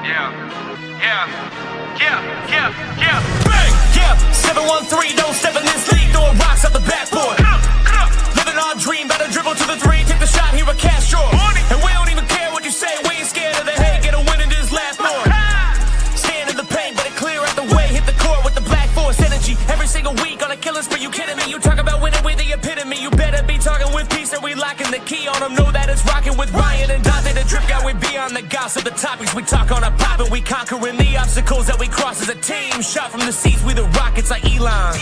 Bang! Yeah, 713, don't step in this league, throwing rocks out the backboard. Living our dream, better dribble to the three, take the shot, here a Castro. And we don't even care what you say, we ain't scared of the hate, get a win in this last board. Stand in the paint, better clear out the way, hit the court with the black force energy. Every single week on a killing spree, you kidding me? You talk about winning with the epitome, you better be talking with peace, and we locking the key on them. Know that it's rocking with Ryan and Dante, the drip guy, we beyond the gossip, the topics we talk on a pop, and we conquering the obstacles that we cross as a team. Shot from the seats, we the Rockets like Elon.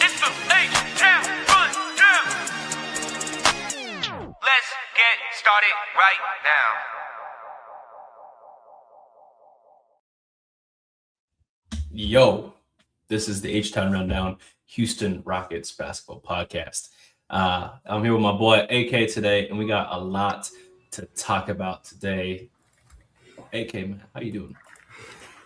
It's the H-Town Rundown. Let's get started right now. Yo, this is the H-Town Rundown Houston Rockets basketball podcast. I'm here with my boy AK today, and we got a lot to talk about today. AK, man, how you doing?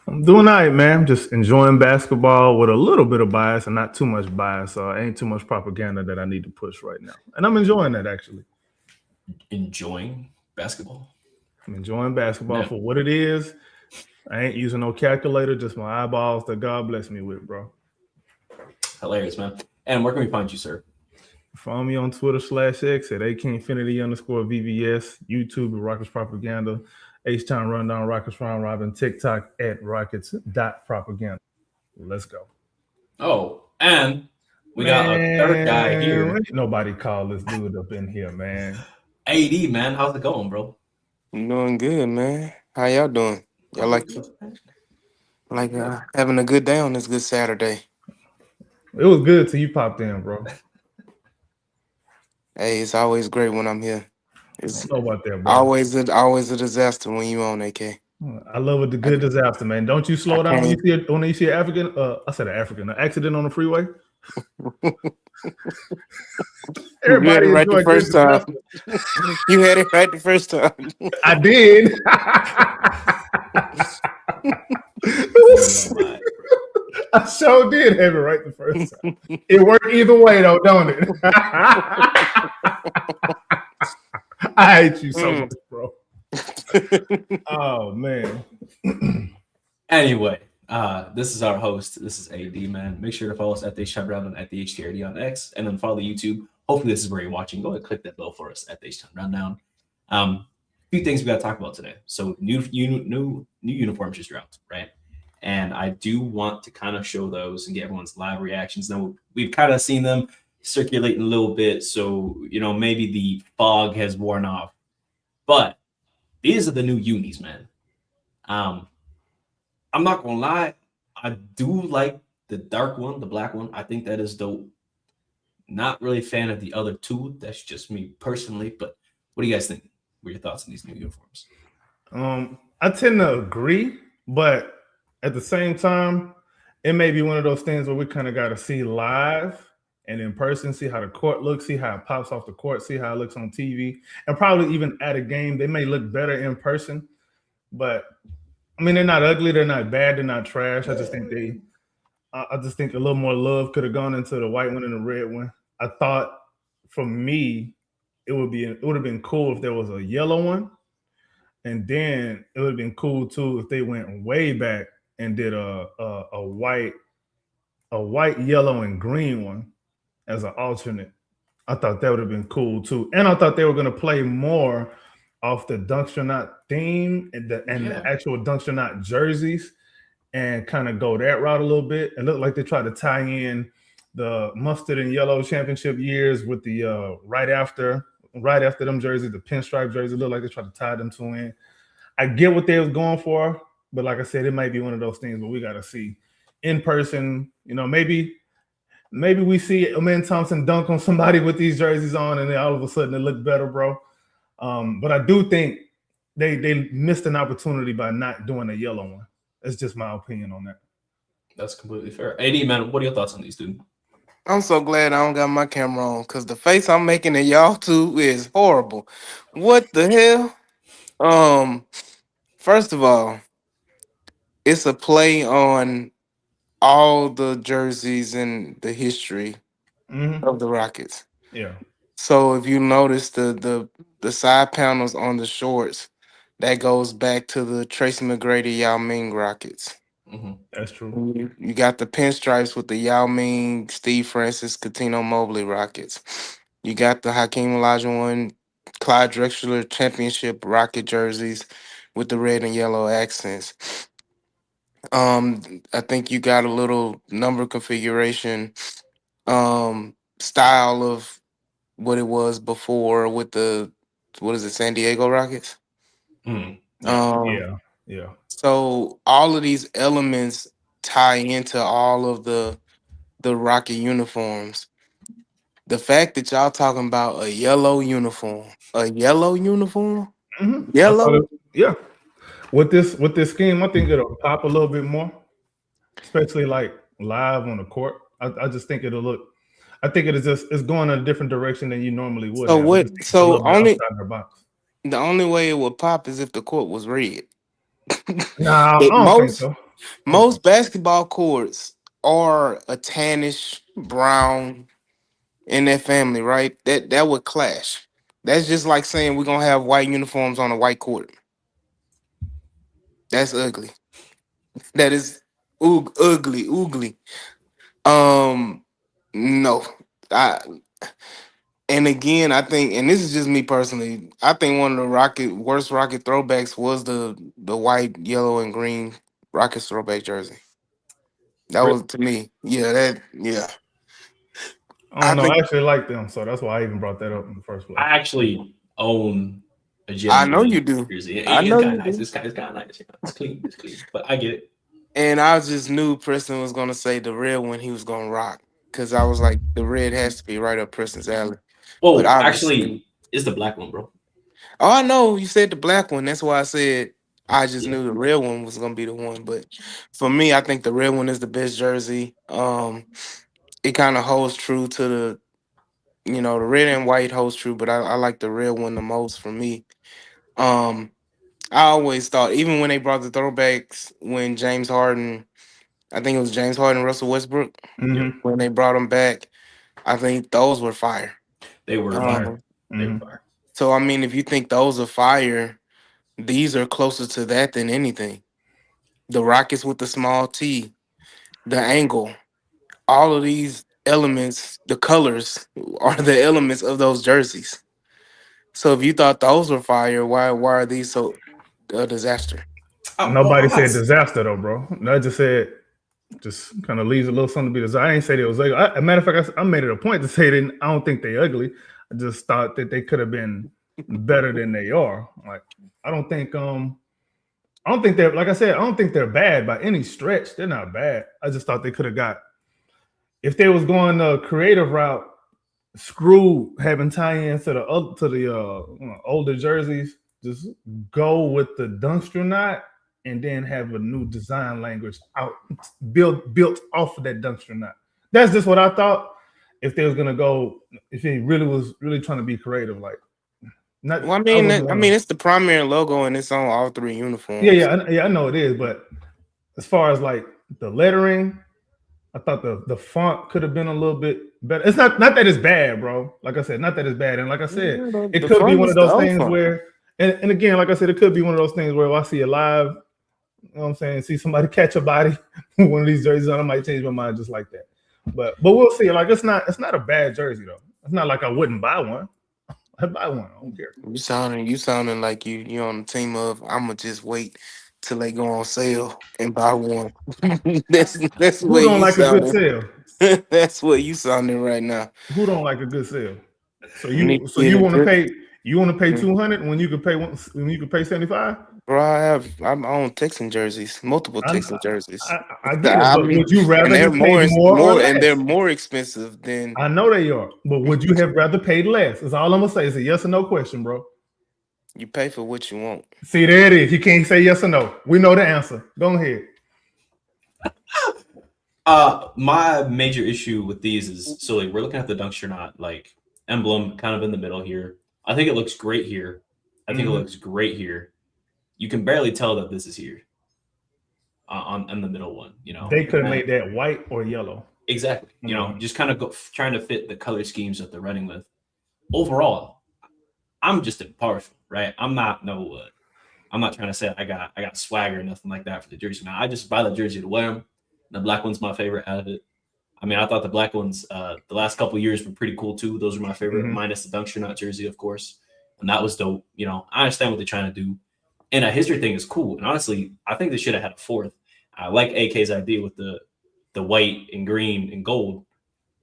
I'm doing all right, man. I'm just enjoying basketball with a little bit of bias and not too much bias. So ain't too much propaganda that I need to push right now. And I'm enjoying that, actually. Enjoying basketball? I'm enjoying basketball for what it is. I ain't using no calculator, just my eyeballs that God bless me with, bro. Hilarious, man. And where can we find you, sir? Follow me on Twitter /X at AKinfinity_VVS, YouTube at Rockets Propaganda, H-Town Rundown, Rockets Round Robin, TikTok at Rockets.propaganda. Let's go. Oh, and we got a third guy here. Nobody call this dude up in here, man. AD, man, how's it going, bro? I'm doing good, man. How y'all doing? Y'all like having a good day on this good Saturday? It was good till you popped in, bro. Hey, it's always great when I'm here. It's I know about that, bro. always a disaster when you on AK. I love it, the good disaster, man. Don't you slow down when you see an African? I said an accident on the freeway. Everybody you had it right the first time. You had it right the first time. I did. I sure did have it right the first time. It worked either way, though, don't it? I hate you so much, bro. Oh, man. Anyway, this is our host. This is AD, man. Make sure to follow us at the H-Town Rundown at the HTRD on X, and then follow the YouTube. Hopefully, this is where you're watching. Go ahead and click that bell for us at the H-Town Rundown. A few things we got to talk about today. So, new uniforms just dropped, right? And I do want to kind of show those and get everyone's live reactions. Now, we've kind of seen them circulating a little bit, so maybe the fog has worn off. But these are the new unis, man. I'm not gonna lie, I do like the dark one, the black one. I think that is dope. Not really a fan of the other two. That's just me personally. But what do you guys think? What are your thoughts on these new uniforms? I tend to agree, but at the same time, it may be one of those things where we kind of got to see live and in person, see how the court looks, see how it pops off the court, see how it looks on TV, and probably even at a game, they may look better in person. But I mean, they're not ugly, they're not bad, they're not trash. I just think a little more love could have gone into the white one and the red one. I thought, for me, it would have been cool if there was a yellow one, and then it would have been cool too if they went way back and did a white, yellow, and green one as an alternate. I thought that would have been cool too, and I thought they were going to play more off the Dunks or Not theme and the actual Dunks or Not jerseys, and kind of go that route a little bit. It looked like they tried to tie in the mustard and yellow championship years with the right after them jerseys, the pinstripe jersey. It looked like they tried to tie them two in. I get what they was going for, but like I said, it might be one of those things where we got to see in person. Maybe we see Amen Thompson dunk on somebody with these jerseys on, and then all of a sudden it looked better, bro. But I do think they missed an opportunity by not doing a yellow one. That's just my opinion on that. That's completely fair. AD, man, what are your thoughts on these, dude? I'm so glad I don't got my camera on, because the face I'm making at y'all two is horrible. What the hell? First of all, it's a play on all the jerseys and the history of the Rockets. Yeah. So if you notice the side panels on the shorts, that goes back to the Tracy McGrady Yao Ming Rockets. That's true. You got the pinstripes with the Yao Ming, Steve Francis, Catino Mobley Rockets. You got the Hakeem Olajuwon, Clyde Drexler championship Rocket jerseys with the red and yellow accents. I think you got a little number configuration, style of what it was before with the what is it, San Diego Rockets? Yeah. Yeah. So all of these elements tie into all of the Rocket uniforms. The fact that y'all talking about a yellow uniform, I thought yellow. yeah. With this scheme, I think it'll pop a little bit more, especially like live on the court. I just think it'll look. I think it's going in a different direction than you normally would So have. I what? just think it's a So little bit only outside the box. the only way it would pop is if the court was red. Nah, I But don't think so. most basketball courts are a tannish brown in their family, right? That would clash. That's just like saying we're gonna have white uniforms on a white court. That's ugly. That is ugly. No. I and again, I think, and this is just me personally, I think one of the worst Rocket throwbacks was the white, yellow, and green Rockets throwback jersey. That was to me, yeah. I I don't know. I think actually like them, so that's why I even brought that up in the first place. I actually own a I Jaylen know you Brown do. jersey. I It's know kind you of nice. do. It's kind of nice. It's clean. It's clean. But I get it. And I just knew Preston was gonna say the red one he was gonna rock because I was like, the red has to be right up Preston's alley. But Well, obviously, actually, it's the black one, bro. oh, I know you said the black one. That's why I said I just Yeah. knew the red one was gonna be the one. But for me, I think the red one is the best jersey. It kind of holds true to the red and white holds true, but I like the red one the most for me. Um, I always thought, even when they brought the throwbacks, when James Harden, I think it was James Harden, Russell Westbrook, Yep. Mm-hmm. when they brought them back, I think those were fire. They were Fire. fire. They were Mm-hmm. fire. So I mean, if you think those are fire, these are closer to that than anything. The Rockets with the small T, the angle, all of these elements, the colors are the elements of those jerseys. So if you thought those were fire, why are these so a disaster? Well, Nobody I'm not. said disaster though, bro. I just said just kind of leaves a little something to be desired. I ain't say they was ugly. As a matter of fact, I made it a point to say that I don't think they ugly. I just thought that they could have been better than they are. Like I don't think they're like I said, I don't think they're bad by any stretch. They're not bad. I just thought they could have got if they was going the creative route, screw having tie-ins to the older jerseys. Just go with the Dunkster knot and then have a new design language out built off of that Dunkster knot. That's just what I thought. If they was gonna go, if he really was really trying to be creative, like not, Well, I wouldn't I want mean, to. it's the primary logo and it's on all three Yeah, uniforms. yeah, I know it is, but as far as like the lettering, I thought the font could have been a little bit better. It's not that it's bad, bro. Like I said, not that it's bad. And like I said, it The could be font one is of the those old things font. where, and again, like I said, it could be one of those things where if I see it live, you know what I'm saying, see somebody catch a body, one of these jerseys on, I might change my mind just like that. But we'll see. Like it's not a bad jersey though. It's not like I wouldn't buy one. I'd buy one. I don't care. You sounding like you on the team of I'ma just wait till they go on sale and buy one. that's the Who way don't you like a good sounding. sale? That's what you sounding right now. Who don't like a good sale? So You need you to so get you a want to good pay 200 when you could pay 75? bro. I'm on Texan jerseys, multiple Texan jerseys. I get it, I but mean, would you and rather they're have paid more or they're less? more expensive than I know they are, but would you have rather paid less? That's all I'm gonna say. It's a yes or no question, bro. you pay for what you want. See, there it is. You can't say yes or no. We know the answer. Go ahead. My major issue with these is so like we're looking at the Dunkster knot like emblem kind of in the middle here. I think it looks great here. I think it looks great here. You can barely tell that this is here on the middle one. You know, They could have made that white or yellow. exactly. You know, just kind of trying to fit the color schemes that they're running with. Overall, I'm just impartial, right? I'm not no I'm not trying to say I got swagger or nothing like that for the jersey. Now I just buy the jersey to wear them. The black one's my favorite out of it. I mean, I thought the black ones the last couple of years were pretty cool too. Those were my favorite, Mhm. minus the Dunks Not jersey, of course, and that was dope. You know, I understand what they're trying to do, and a history thing is cool. And honestly, I think they should have had a fourth. I like AK's idea with the white and green and gold.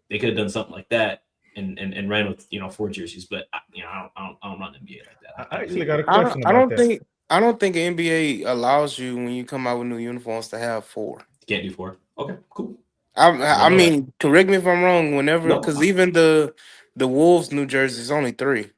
They could have done something like that and ran with four jerseys. But I don't run the NBA like that. I I actually feel got a you. I don't, question I about don't that. think I don't think NBA allows you when you come out with new uniforms to have four. Can't do four. Okay, cool. I Didn't know that. mean, correct me if I'm wrong. Whenever, No, because even the Wolves New Jersey is only three.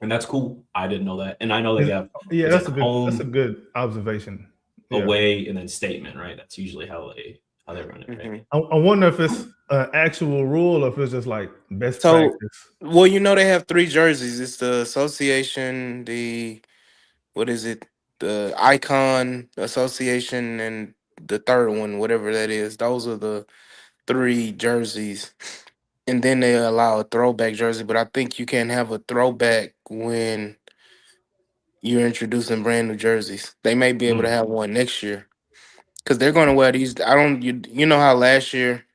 and that's cool. I didn't know that, and I know they Is- have yeah, is it that's a home, good observation. Yeah, away, and then statement, right? That's usually how they run it, right? Hmm. I wonder if it's an actual rule or if it's just like best So, practice. well, you know they have three jerseys. It's the association, the what is it? The Icon Association, and the third one, whatever that is. Those are the three jerseys. And then they allow a throwback jersey, but I think you can't have a throwback when you're introducing brand new jerseys. They may be able to Mm, have one next year because they're going to wear these. I don't. You know how last year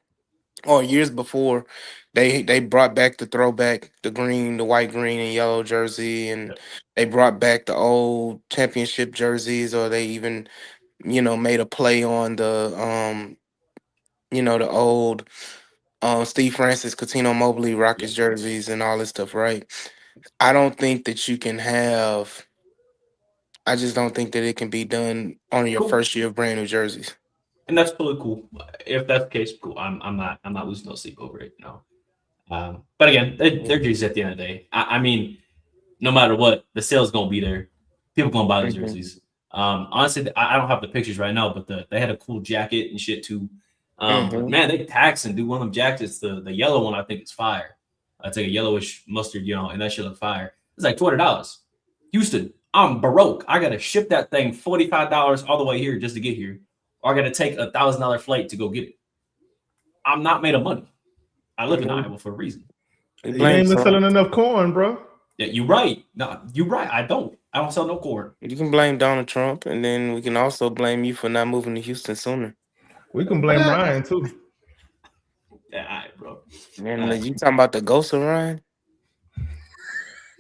or years before they brought back the throwback, the green, the white, green, and yellow jersey, and yep, they brought back the old championship jerseys, or they even made a play on the old Steve Francis, Catino Mobley, Rockets yep. jerseys, and all this stuff, right? I don't think that you can have. I just don't think that it can be done on your Cool, first year of brand new jerseys. and that's totally cool. If that's the case, cool. I'm not losing no sleep over it. But again, they're jerseys at the end of the day. I mean, no matter what, the sale's gonna be there. People gonna buy the Hmm. jerseys. Honestly, I don't have the pictures right now, but they had a cool jacket and shit too. But Hmm. man, they tax and do one of them jackets. The yellow one I think is fire. It's like a yellowish mustard, and that shit look fire. It's like $200. Houston, I'm broke. I gotta ship that thing $45 all the way here just to get here, or I gotta take $1,000 flight to go get it. I'm not made of money. I I live in mean, Iowa for a reason. we You blame ain't been some. selling enough corn, bro. Yeah, you're right. No, you're right. I don't sell no corn. You can blame Donald Trump, and then we can also blame you for not moving to Houston sooner. We can blame Ryan too. Yeah, all right, bro. And All right. you talking about the ghost of Ryan?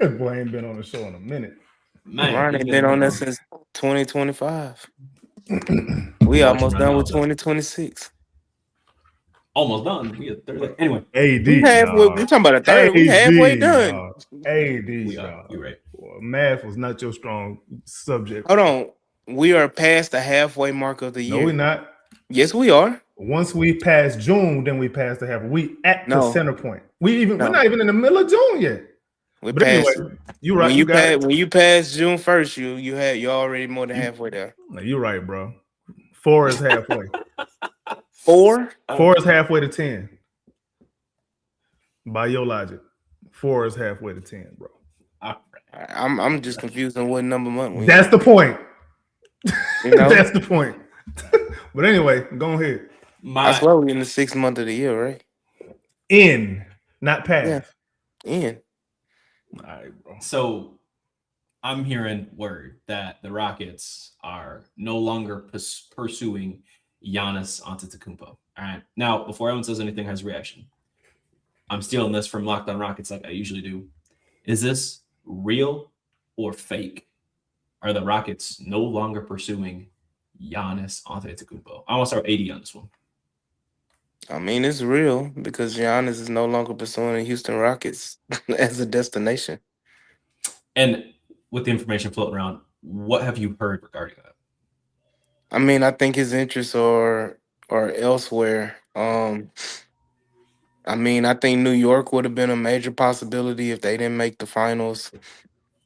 Boy ain't been on the show in a minute. Man, Ryan he's ain't gonna been be on that since 2025. I'm We watching almost right done now. with 2026. Almost done. We had Thursday. Anyway, We AD, halfway. dog. We talking about a third. We halfway AD, done. dog. AD, we are. dog. You're right. Boy, math was not your strong subject. Hold on. We are past the halfway mark of the No, we're year. not. Yes, we are. Once we pass June, then we pass the half. We at the No, center point. We're no. not even in the middle of June yet. We But anyway, passed you right. You got it. when you pass June 1st, you're already more than You halfway there. You're right, bro. 4 is halfway. 4. 4 is halfway to 10. By your logic, 4 is halfway to 10, bro. all I'm just confused on what number month we That's in. the point. You know, That's the point. But anyway, go ahead. I my swear we in the 6th month of the year, right? In, not Yeah, pass. in. All right, bro. so I'm hearing word that the Rockets are no longer pursuing Giannis Antetokounmpo. All right. Now, before anyone says anything, has a reaction. I'm stealing this from Locked On Rockets like I usually do. Is this real or fake? Are the Rockets no longer pursuing Giannis Antetokounmpo? I want to start with 80 on this one. I mean, it's real because Giannis is no longer pursuing the Houston Rockets as a destination. And with the information floating around, what have you heard regarding that? I mean, I think his interests are elsewhere. I mean, I think New York would have been a major possibility if they didn't make the finals.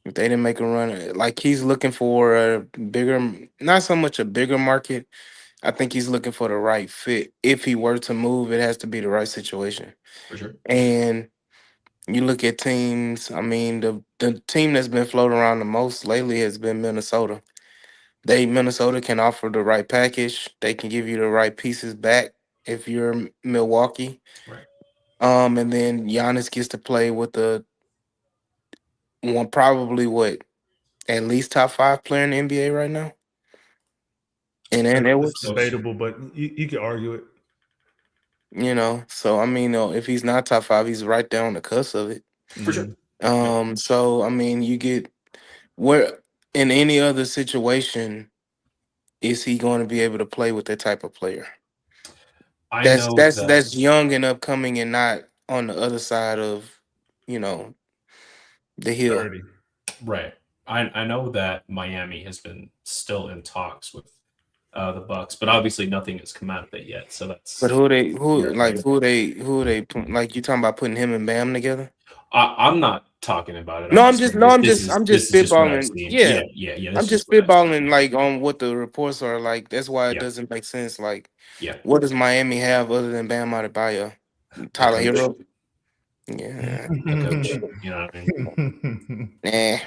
If they didn't make a run, like he's looking for a bigger, not so much a bigger market. I think he's looking for the right fit. If he were to move, it has to be the right situation. For sure. And you look at teams. I mean, the team that's been floating around the most lately has been Minnesota. Minnesota can offer the right package. They can give you the right pieces back if you're Milwaukee. Right. And then Giannis gets to play with the one probably what at least top 5 player in the NBA right now. And It's Edwards, debatable, but you can argue it. so I mean, if he's not top 5, he's right there on the cusp of it. For sure. Mhm. So I mean, you get where in any other situation is he going to be able to play with that type of player? I That's know that's that that's young and upcoming and not on the other side of you know the hill. 30. right. I know that Miami has been still in talks with the Bucks, but obviously nothing has come out of it yet. So But that's who they who fair like game. who they like you talking about putting him and Bam together? I'm not talking about it. No, I'm I'm just just saying no, this. I'm This just is I'm just this is just what I've spitballing. seen. Yeah, Yeah. This I'm is just just what I've seen. spitballing like on what the reports are like. That's why it Yeah, doesn't make sense. Like, yeah. what does Miami have other than Bam Adebayo? A Tyler coach, Hero? Yeah. a coach. You know what I mean? Nah.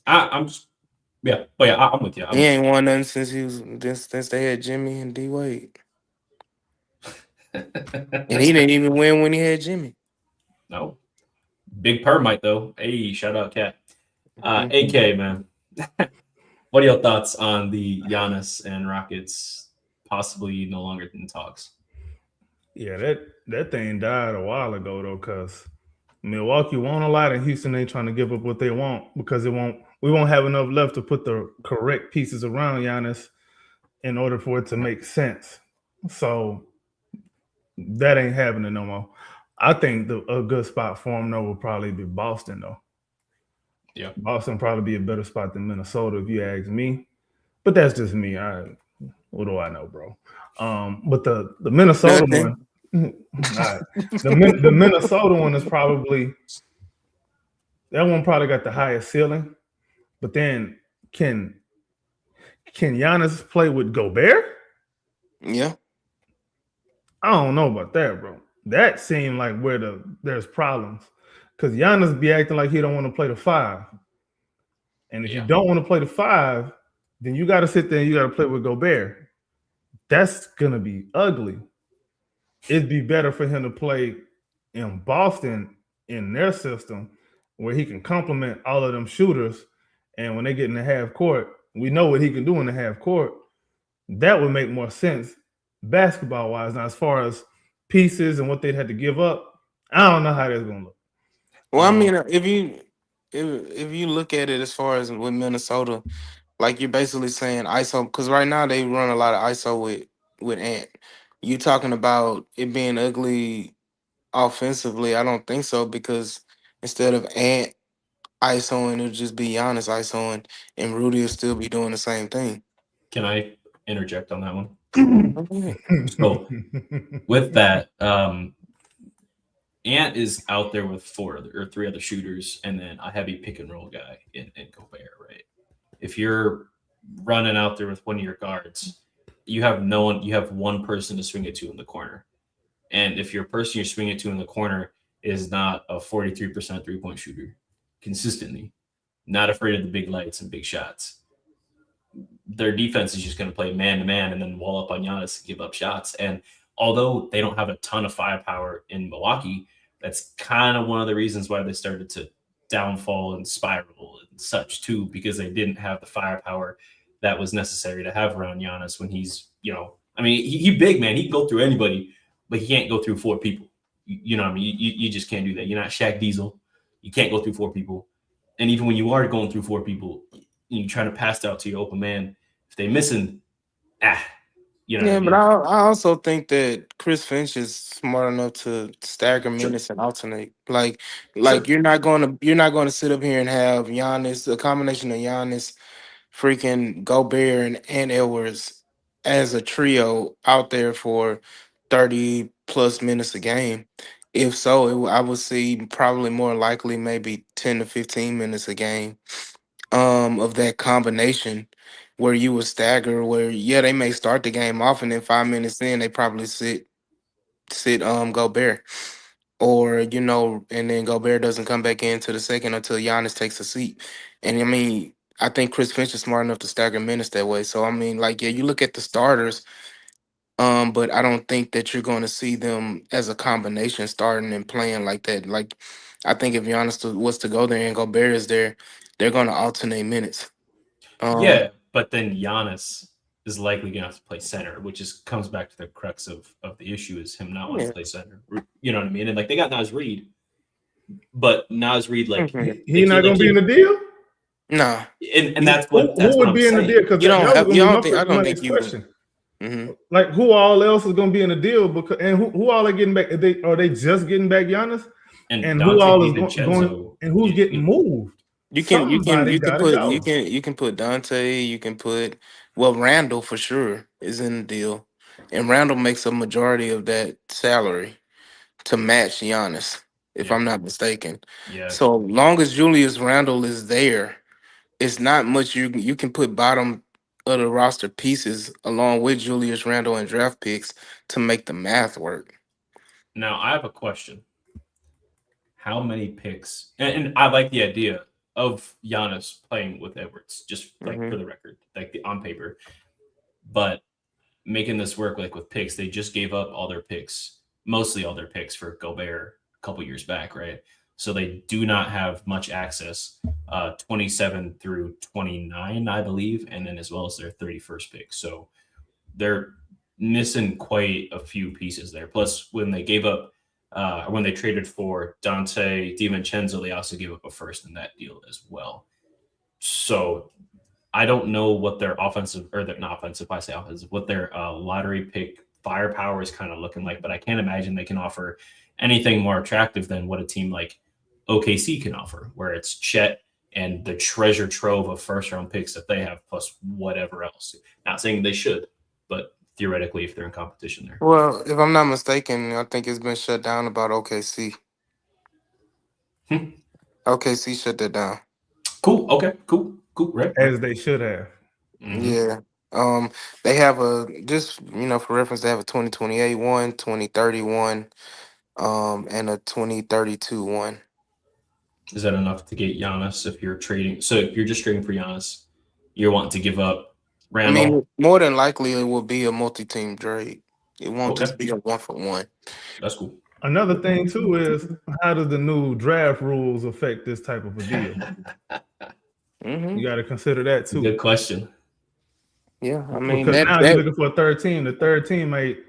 I'm just yeah, but yeah, I'm with you. He I'm with ain't won nothing since they had Jimmy and D Wade. you. And he didn't even win when he had Jimmy. No, big permite though. Hey, shout out Cat. Mhm. AK man, what are your thoughts on the Giannis and Rockets possibly no longer in talks? Yeah, that thing died a while ago though, because Milwaukee want a lot, and Houston ain't trying to give up what they want because we won't have enough left to put the correct pieces around Giannis in order for it to make sense. So that ain't happening no more. I think a good spot for him though will probably be Boston though. Yeah, Boston probably be a better spot than Minnesota if you ask me. But that's just me. What do I know, bro? But the Minnesota Nothing. one, all right. The Minnesota one is probably that one probably got the highest ceiling. But then can can Giannis play with Gobert? Yeah. I don't know about that, bro. That seemed like where there's problems. Because Giannis be acting like he don't want to play the five. And if you yeah. don't want to play the five, then you got to sit there and you got to play with Gobert. That's gonna be ugly. It'd be better for him to play in Boston in their system where he can complement all of them shooters. And when they get in the half court, we know what he can do in the half court. That would make more sense basketball wise. Now, as far as pieces and what they'd have to give up, I don't know how that's gonna look. Well, I mean, if you look at it as far as with Minnesota, like you're basically saying ISO, because right now they run a lot of ISO with Ant. You talking about it being ugly offensively? I don't think so because instead of Ant ISOing, it'll just be Giannis ISOing, and Rudy will still be doing the same thing. Can I interject on that one? Okay. So with that, Ant is out there with three other shooters, and then a heavy pick and roll guy in Gobert, right? If you're running out there with one of your guards, you have no one. You have one person to swing it to in the corner, and if your person you're swinging it to in the corner is not a 43% 3-point shooter consistently, not afraid of the big lights and big shots, their defense is just going to play man to man and then wall up on Giannis and give up shots. And although they don't have a ton of firepower in Milwaukee, that's kind of one of the reasons why they started to downfall and spiral and such too, because they didn't have the firepower that was necessary to have around Giannis when he's, I mean, he big man, he can go through anybody, but he can't go through four people. You know what I mean? You just can't do that. You're not Shaq Diesel. You can't go through four people. And even when you are going through four people, you try to pass out to your open man. If they missing, ah, you know what I Yeah, but mean? I also think that Chris Finch is smart enough to stagger Sure, minutes and alternate. Like sure. you're not gonna sit up here and have Giannis, a combination of Giannis, freaking Gobert and Edwards as a trio out there for 30 plus minutes a game. If so, I would see probably more likely maybe 10 to 15 minutes a game of that combination where you would stagger where yeah they may start the game off and then 5 minutes in they probably sit Gobert or and then Gobert doesn't come back into the second until Giannis takes a seat. And I mean I think Chris Finch is smart enough to stagger minutes that way. So I mean like yeah you look at the starters but I don't think that you're going to see them as a combination starting and playing like that. Like I think if Giannis was to go there and Gobert is there, they're going to alternate minutes. Yeah, but then Giannis is likely going to have to play center, which comes back to the crux of the issue is him not wanting to play center. You know what I mean? And like they got Naz Reid, but Naz Reid like he not going to be in the deal. No, and that's what who would be in the deal? Because you don't that was have. going You to don't be think. I don't my think next you. question. Like who all else is going to be in the deal? Because and who all are getting back? Are they just getting back Giannis? And who all is going? And who's getting moved? You can go. put Dante. You can put Randall for sure is in the deal, and Randall makes a majority of that salary to match Giannis, if I'm not mistaken. Yeah. So long as Julius Randle is there, it's not much you can put bottom of the roster pieces along with Julius Randle and draft picks to make the math work. Now I have a question. How many picks? And I like the idea of Giannis playing with Edwards, just like for the record, like on paper. But making this work like with picks, they just gave up all their picks, mostly all their picks for Gobert a couple years back, right? So they do not have much access, 27 through 29, I believe, and then as well as their 31st pick. So they're missing quite a few pieces there. Plus, when they gave up, when they traded for Dante DiVincenzo, they also gave up a first in that deal as well. So I don't know what their offensive, or they're not offensive, I say offensive, what their lottery pick firepower is kind of looking like, but I can't imagine they can offer anything more attractive than what a team like OKC can offer, where it's Chet and the treasure trove of first round picks that they have, plus whatever else. Not saying they should, but theoretically, if they're in competition there. Well, if I'm not mistaken, I think it's been shut down about OKC. OKC shut that down. Cool. Okay. Cool. Right. As they should have. Yeah. They have just for reference, they have a 2028 one, 2031, and a 2032 one. Is that enough to get Giannis if you're trading? So if you're just trading for Giannis, you're wanting to give up Randall? I mean, more than likely it will be a multi-team trade. It won't just be a 1-for-1. That's cool. Another thing too is how do the new draft rules affect this type of a deal? You got to consider that too. Good question. Yeah, I mean, because now you're looking for a third team. The third team might,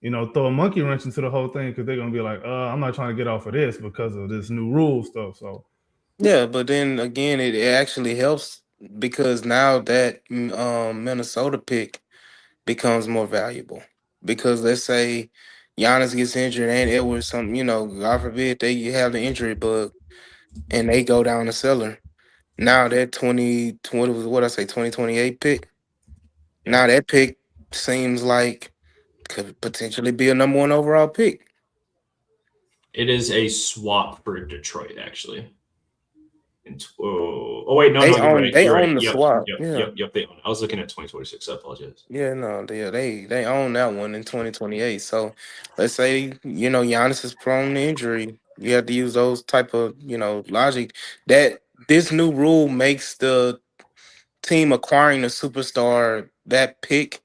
throw a monkey wrench into the whole thing because they're gonna be like, I'm not trying to get off of this because of this new rule stuff. So yeah, but then again, it actually helps because now that Minnesota pick becomes more valuable. Because let's say Giannis gets injured and Edwards, God forbid they have the injury bug and they go down the cellar. Now that 2028 pick. Yeah. Now that pick seems like could potentially be a number 1 overall pick. It is a swap for Detroit, actually. Wait, no, you're right. They you're own right. the swap. Yep, they own it. I was looking at 2026. I apologize. Yeah, no, they own that one in 2028. So let's say, Giannis is prone to injury. You have to use those type of, logic. That this new rule makes the team acquiring a superstar, that pick,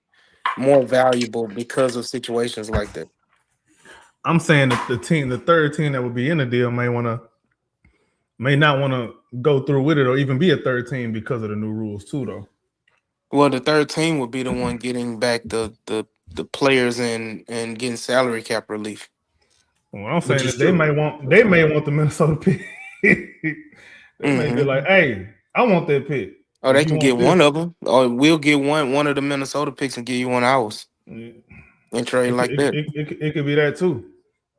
more valuable because of situations like that. I'm saying that the third team that would be in the deal may not want to go through with it or even be a third team because of the new rules too, though. Well, the third team would be the one getting back the players and getting salary cap relief. Well, I'm saying that they may want the Minnesota pick. They may be like, "Hey, I want that pick." Oh, they can get one of them, or we'll get one of the Minnesota picks and give you one of ours. And trade like that. It could be that too,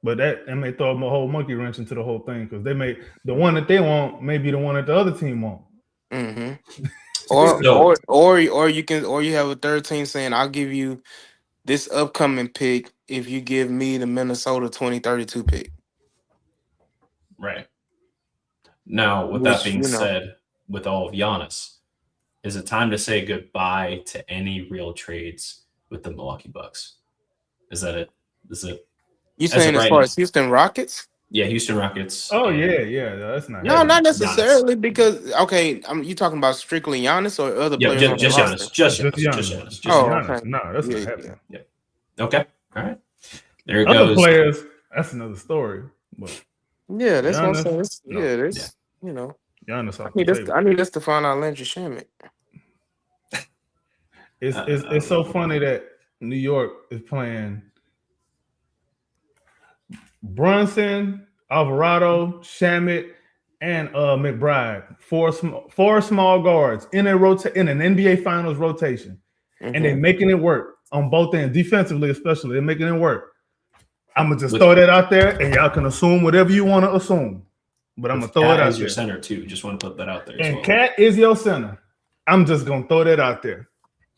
but that may throw a whole monkey wrench into the whole thing because the one that they want may be the one that the other team want. Or you have a third team saying, "I'll give you this upcoming pick if you give me the Minnesota 2032 pick." Right. Now, with that being said, with all of Giannis, is it time to say goodbye to any real trades with the Milwaukee Bucks? Is that it? Is it? You saying as far as Houston Rockets? Yeah, Houston Rockets. Oh yeah, that's not. No, not necessarily because you talking about strictly Giannis or other players? Just Giannis. Just Giannis. Okay. No, that's not happening. Yeah. Okay. All right. There it other goes. Players. That's another story. But yeah, that's Giannis, what I'm saying. Giannis off the table. I need us to find out Landry Shamet. It's so funny that New York is playing Brunson, Alvarado, Shamit, and McBride. Four small guards in an NBA Finals rotation, and they're making it work on both ends, defensively especially. They're making it work. I'm gonna just throw that out there, and y'all can assume whatever you want to assume. But I'm gonna throw it out as there. your center too. Just want to put that out there. And Cat is your center. I'm just gonna throw that out there,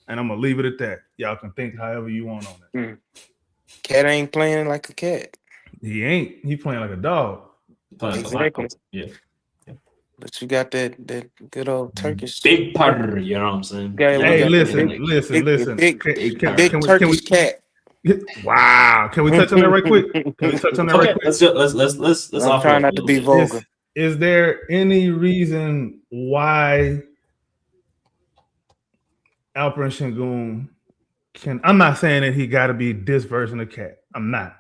and I'm gonna leave it at that. Y'all can think however you want on it. Cat ain't playing like a cat. He ain't. He playing like a dog. Exactly. Yeah. But you got that good old Turkish big part. You know what I'm saying? Hey, listen. Big Turkish cat. Wow. Can we touch on that right quick? Let's I'm trying not to be vulgar. Is there any reason why Alperen Şengün can? I'm not saying that he got to be this version of Cat. I'm not.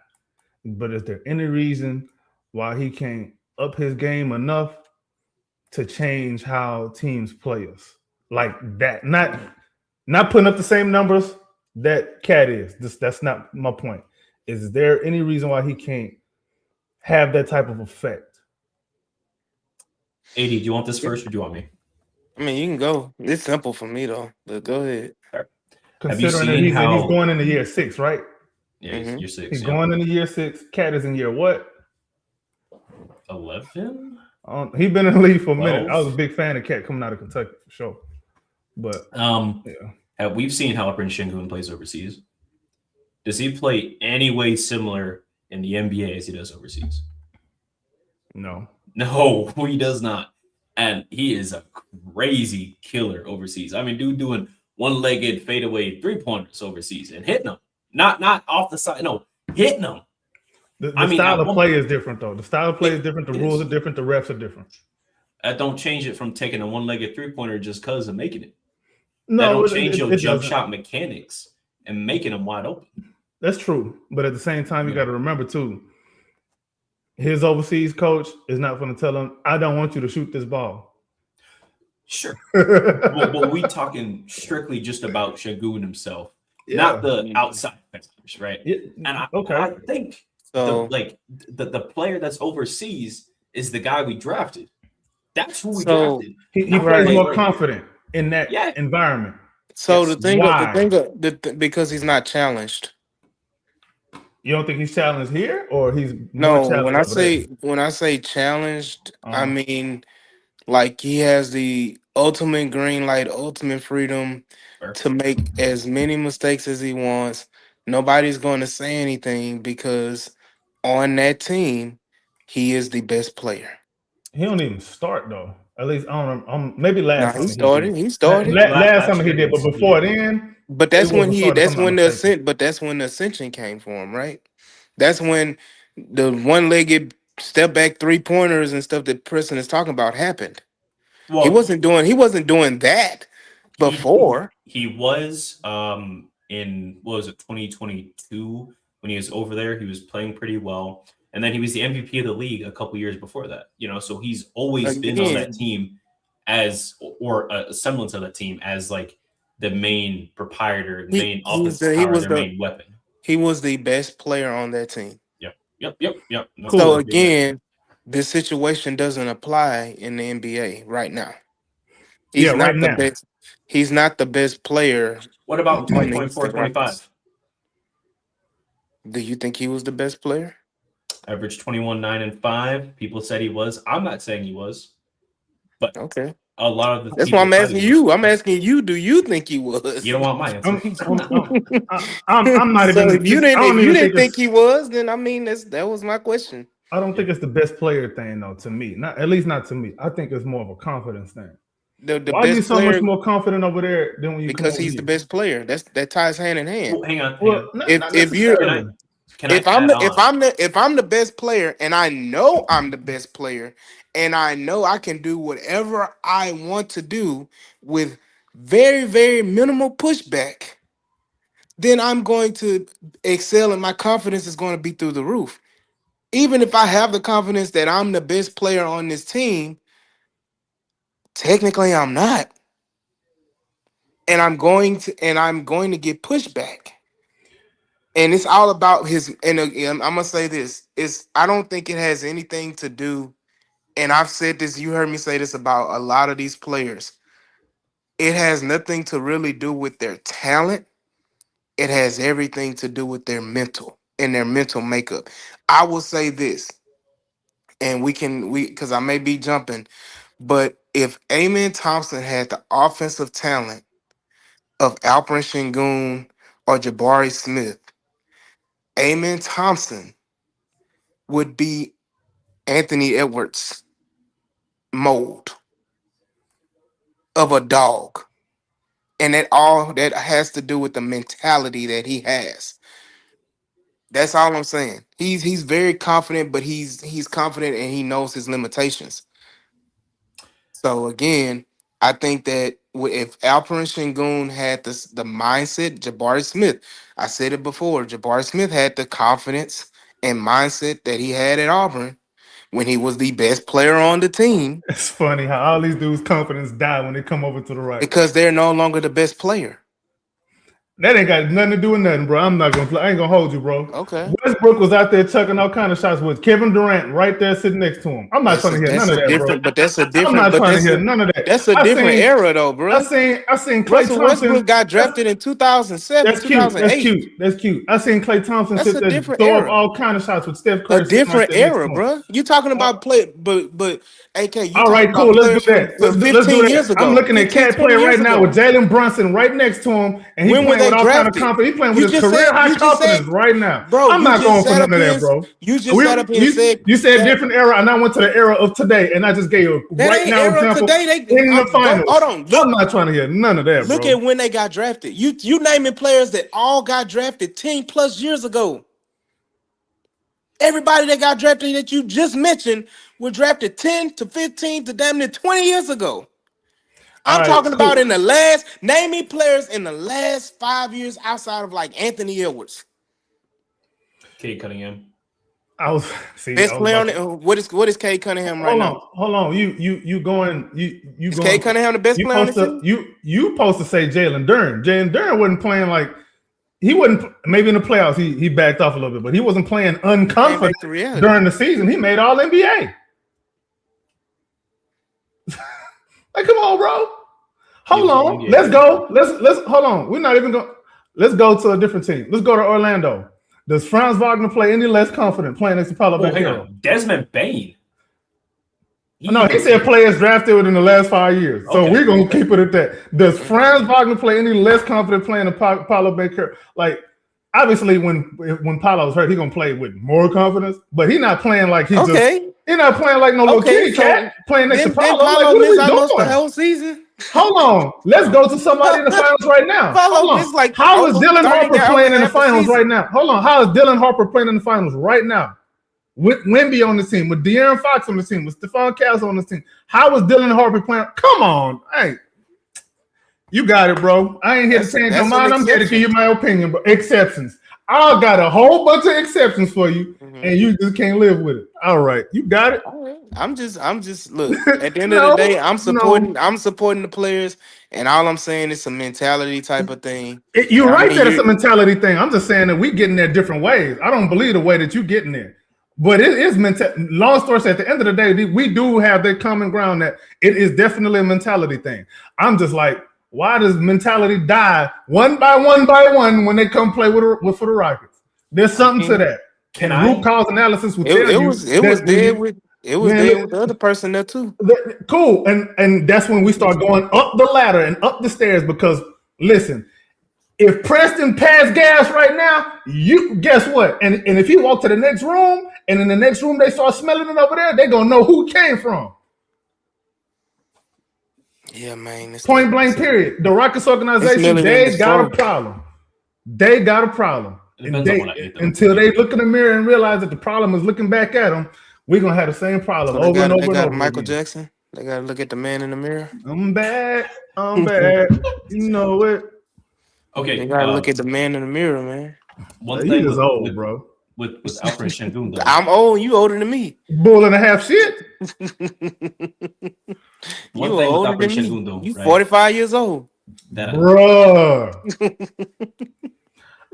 But is there any reason why he can't up his game enough to change how teams play us like that? Not putting up the same numbers that Cat is. That's not my point. Is there any reason why he can't have that type of effect? AD, do you want this first or do you want me? I mean, you can go. It's simple for me though, but go ahead. Considering that he's going into year 6, right? Yeah, he's year 6. He's going into year 6. Cat is in year what? 11. He's been in the league for a minute. I was a big fan of Cat coming out of Kentucky for sure. But we've seen how Alperen Şengün plays overseas. Does he play any way similar in the NBA as he does overseas? No, he does not. And he is a crazy killer overseas. I mean, dude doing one-legged fadeaway 3-pointers overseas and hitting them. Not off the side. No, hitting them. The style of play is different, though. The style of play is different. The rules are different. The refs are different. That don't change it from taking a one-legged 3-pointer just because of making it. No, that don't change your jump shot mechanics and making them wide open. That's true. But at the same time, you got to remember, too, his overseas coach is not going to tell him, I don't want you to shoot this ball. Sure. But we talking strictly just about Şengün himself, not the outside factors, right? Yeah. And I think the player that's overseas is the guy we drafted. That's who we drafted. He plays more confident in that environment. So the thing because he's not challenged. You don't think he's challenged here, or he's when I say challenged, I mean like he has the ultimate green light, ultimate freedom to make as many mistakes as he wants. Nobody's going to say anything because on that team, he is the best player. He don't even start though. At least I don't know. Maybe last time he started. Last time he did, but before then. But that's when the ascension came for him, right? That's when the one-legged step back 3-pointers and stuff that Preston is talking about happened. Well, he wasn't doing that before. He was in 2022 when he was over there. He was playing pretty well. And then he was the MVP of the league a couple years before that, so he's always been on that team or a semblance of that team as like the main proprietor, main offensive power, their main weapon. He was the best player on that team. Yep. Cool. So again, this situation doesn't apply in the NBA right now. He's not the best. He's not the best player. What about 2024-25? Do you think he was the best player? Averaged 21, 9, and 5. People said he was. I'm not saying he was. But okay. A lot of the That's why I'm asking you. I'm asking you, do you think he was? You don't want my answer. I'm not even. If you didn't think he was, then I mean that was my question. I don't think it's the best player thing though, to me. At least not to me. I think it's more of a confidence thing. Why are you so much more confident over there than when you? Because he's the best player. That ties hand in hand. Well, hang on. If I'm the best player and I know I'm the best player and I know I can do whatever I want to do with very, very minimal pushback, then I'm going to excel and my confidence is going to be through the roof. Even if I have the confidence that I'm the best player on this team, Technically, I'm not, and I'm going to get pushback. And it's all about his. And again, I'm gonna say this: I don't think it has anything to do. And I've said this. You heard me say this about a lot of these players. It has nothing to really do with their talent. It has everything to do with their mental and their mental makeup. I will say this, and we because I may be jumping, but if Amen Thompson had the offensive talent of Alperen Şengün or Jabari Smith, Amen Thompson would be Anthony Edwards mold of a dog. And that has to do with the mentality that he has. That's all I'm saying. He's very confident, but he's confident and he knows his limitations. So again, I think that if Alperen Şengün had the mindset, Jabari Smith, I said it before, Jabari Smith had the confidence and mindset that he had at Auburn when he was the best player on the team. It's funny how all these dudes' confidence die when they come over to the right. Because they're no longer the best player. That ain't got nothing to do with nothing, bro. I'm not gonna play. I ain't gonna hold you, bro. Okay. Westbrook was out there chucking all kind of shots with Kevin Durant right there sitting next to him. I'm not trying to hear none of that, bro. But that's a different. I'm not trying to hear none of that. That's a different era, though, bro. I seen Klay Russell Thompson. Westbrook got drafted in 2007. That's cute. That's cute. I seen Klay Thompson sit there throw up all kind of shots with Steph Curry. A different era, bro. You talking about play, but AK. All right, cool. Let's do that. Let's do that. I'm looking at Cat playing right now with Jaylen Brunson right next to him, and he's playing with all kind of confidence. He's playing with his career high confidence right now. Bro, I'm not going for none of that, bro. You just sat up here and said you said different era, and I went to the era of today, and I just gave you a right now example in the finals. Hold on, I'm not trying to hear none of that, bro. Look at when they got drafted. You naming players that all got drafted 10 plus years ago. Everybody that got drafted that you just mentioned were drafted 10 to 15 to damn near 20 years ago. I'm talking about in the last, name me players in the last 5 years outside of like Anthony Edwards. Cade Cunningham. Best player on it. What is Cade Cunningham right now? Hold on. You going? Is Cade Cunningham the best player on the team? You supposed to say Jaylen Brown. Jaylen Brown wasn't playing like he wasn't. Maybe in the playoffs he backed off a little bit, but he wasn't playing unconfident during the season. He made All NBA. Like, come on, bro. Hold on. Let's go. Let's hold on. We're not even going. Let's go to a different team. Let's go to Orlando. Does Franz Wagner play any less confident playing next to Paulo Banchero? Desmond Bane. No, he said players drafted within the last 5 years. So we're going to keep it at that. Does Franz Wagner play any less confident playing than Paulo Banchero? Like, obviously, when Paulo was hurt, he's going to play with more confidence, but he's not playing like he's he's not playing like no little kitty cat playing next to Paulo. Like, what are we doing? The whole season. Hold on. Let's go to somebody in the finals right now. Hold on. How is Dylan Harper playing in the finals right now? Hold on. How is Dylan Harper playing in the finals right now? With Wemby on the team, with De'Aaron Fox on the team, with Stephon Castle on the team. How is Dylan Harper playing? Come on. Hey, you got it, bro. I ain't here to change your mind. I'm here to give you my opinion, but exceptions. I got a whole bunch of exceptions for you, and you just can't live with it. All right, you got it. All right. I'm just look. At the end of the day, I'm supporting the players, and all I'm saying is a mentality type of thing. You're right that it's a mentality thing. I'm just saying that we getting there different ways. I don't believe the way that you getting there, but it is mental. Long story short, at the end of the day, we do have that common ground that it is definitely a mentality thing. I'm just like, why does mentality die one by one when they come play for the Rockets? There's something to that. Root cause analysis will tell you. It was there with the other person there too. Cool, and that's when we start going up the ladder and up the stairs. Because listen, if Preston pass gas right now, you guess what? And if he walk to the next room, and in the next room they start smelling it over there, they gonna know who it came from. Yeah, man. Point blank, period. The Rockets organization, they got a problem. They got a problem. Until they look in the mirror and realize that the problem is looking back at them, we're going to have the same problem over and over. Michael Jackson. They got to look at the man in the mirror. I'm bad. You know it. Okay. They got to look at the man in the mirror, man. He is old, bro. with Alfred Şengün though. I'm old. You older than me. Bull and a half shit. One You thing with older Alfred than me. Şengün though, You right? 45 years old. That Bruh.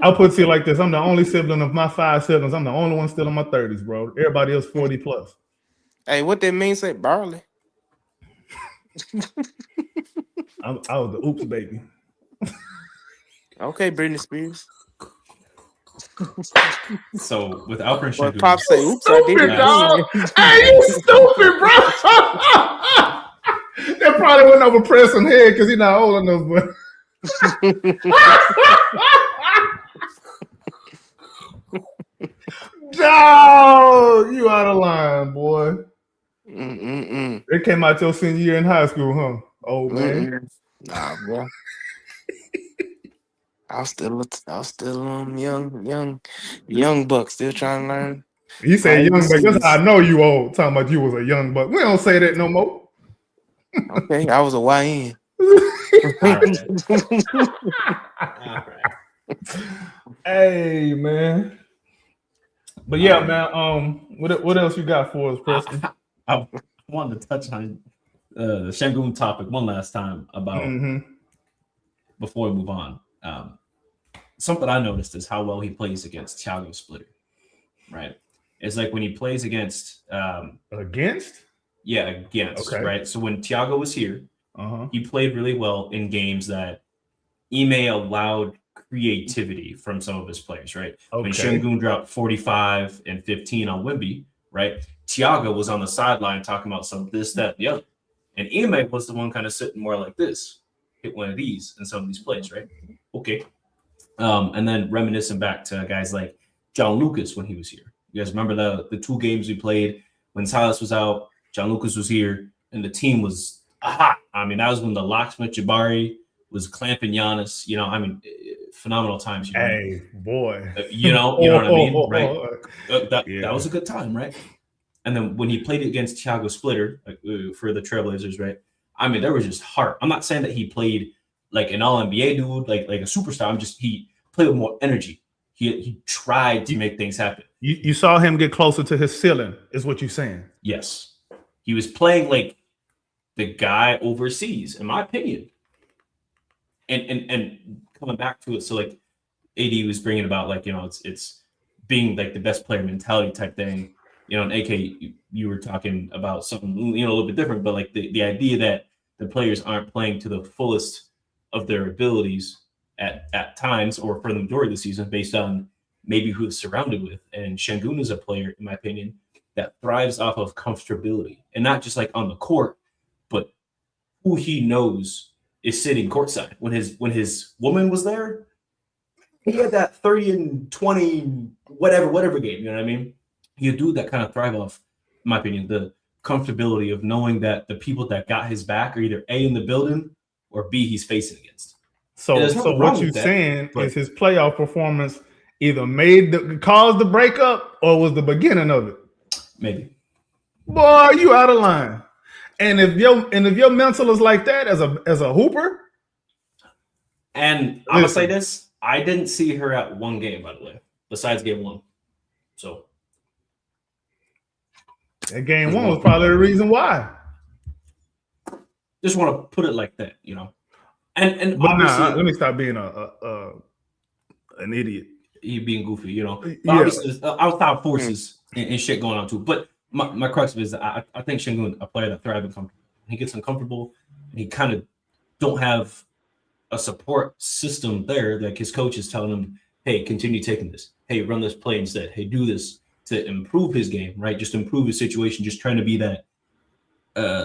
I'll put it to you like this. I'm the only sibling of my 5 siblings. I'm the only one still in my 30s, bro. Everybody else 40 plus. Hey, what that mean? Say barley. I was the oops baby. Okay, Britney Spears. So with Alfred But Şengün, Pop say, oops, I did Stupid, it. dog. Hey, you stupid, bro. That probably went over Preston head because he's not old enough, but dog, you out of line, boy. It came out your senior year in high school, huh? Old man. Nah, bro. I was still young buck, still trying to learn. You say young buck. That's ABCs. how I know you old. Talking about you was a young buck. We don't say that no more. Okay, I was a YN. all right. Hey, man. But yeah, man. What else you got for us, Preston? I wanted to touch on the Şengün topic one last time about before we move on. Something I noticed is how well he plays against Thiago Splitter. Right? It's like when he plays against Against? Yeah, against. Okay. Right. So when Thiago was here, he played really well in games that Ime allowed creativity from some of his players, right? Okay. When Şengün dropped 45 and 15 on Wemby, right? Thiago was on the sideline talking about some this, that, the other. And Ime was the one kind of sitting more like this, hit one of these in some of these plays, right? Okay. And then reminiscing back to guys like John Lucas when he was here. You guys remember the 2 games we played when Silas was out, John Lucas was here, and the team was hot. I mean, that was when the locksmith Jabari was clamping Giannis. You know, I mean, phenomenal times. Hey, boy. You know what I mean, right? That was a good time, right? And then when he played against Thiago Splitter for the Trailblazers, right? I mean, there was just heart. I'm not saying that he played like an all-NBA dude, like a superstar. He played with more energy. He tried to make things happen. You saw him get closer to his ceiling, is what you're saying. Yes. He was playing like the guy overseas, in my opinion. And coming back to it, so like AD was bringing about like, you know, it's being like the best player mentality type thing. You know, and AK, you were talking about something, you know, a little bit different, but like the idea that the players aren't playing to the fullest of their abilities at times or for the majority of the season based on maybe who it's surrounded with. And Şengün is a player, in my opinion, that thrives off of comfortability and not just like on the court, but who he knows is sitting courtside. When his woman was there, he had that 30 and 20, whatever game, you know what I mean? You do that kind of thrive off, in my opinion, the comfortability of knowing that the people that got his back are either A, in the building, or B, he's facing against. So what you're saying is his playoff performance either caused the breakup or was the beginning of it. Maybe. Boy, you out of line. And if your mental is like that as a hooper, and I'm gonna say this, I didn't see her at one game, by the way, besides game 1. So that game 1 was probably the reason why. Just want to put it like that, you know. And but obviously, let me stop being an idiot. You being goofy, you know. But obviously, there's outside forces and shit going on too. But my crux is that I think Şengün, a player that thrives uncomfortable. He gets uncomfortable. And he kind of don't have a support system there. Like his coach is telling him, "Hey, continue taking this. Hey, run this play instead. Hey, do this to improve his game, right? Just improve his situation. Just trying to be that."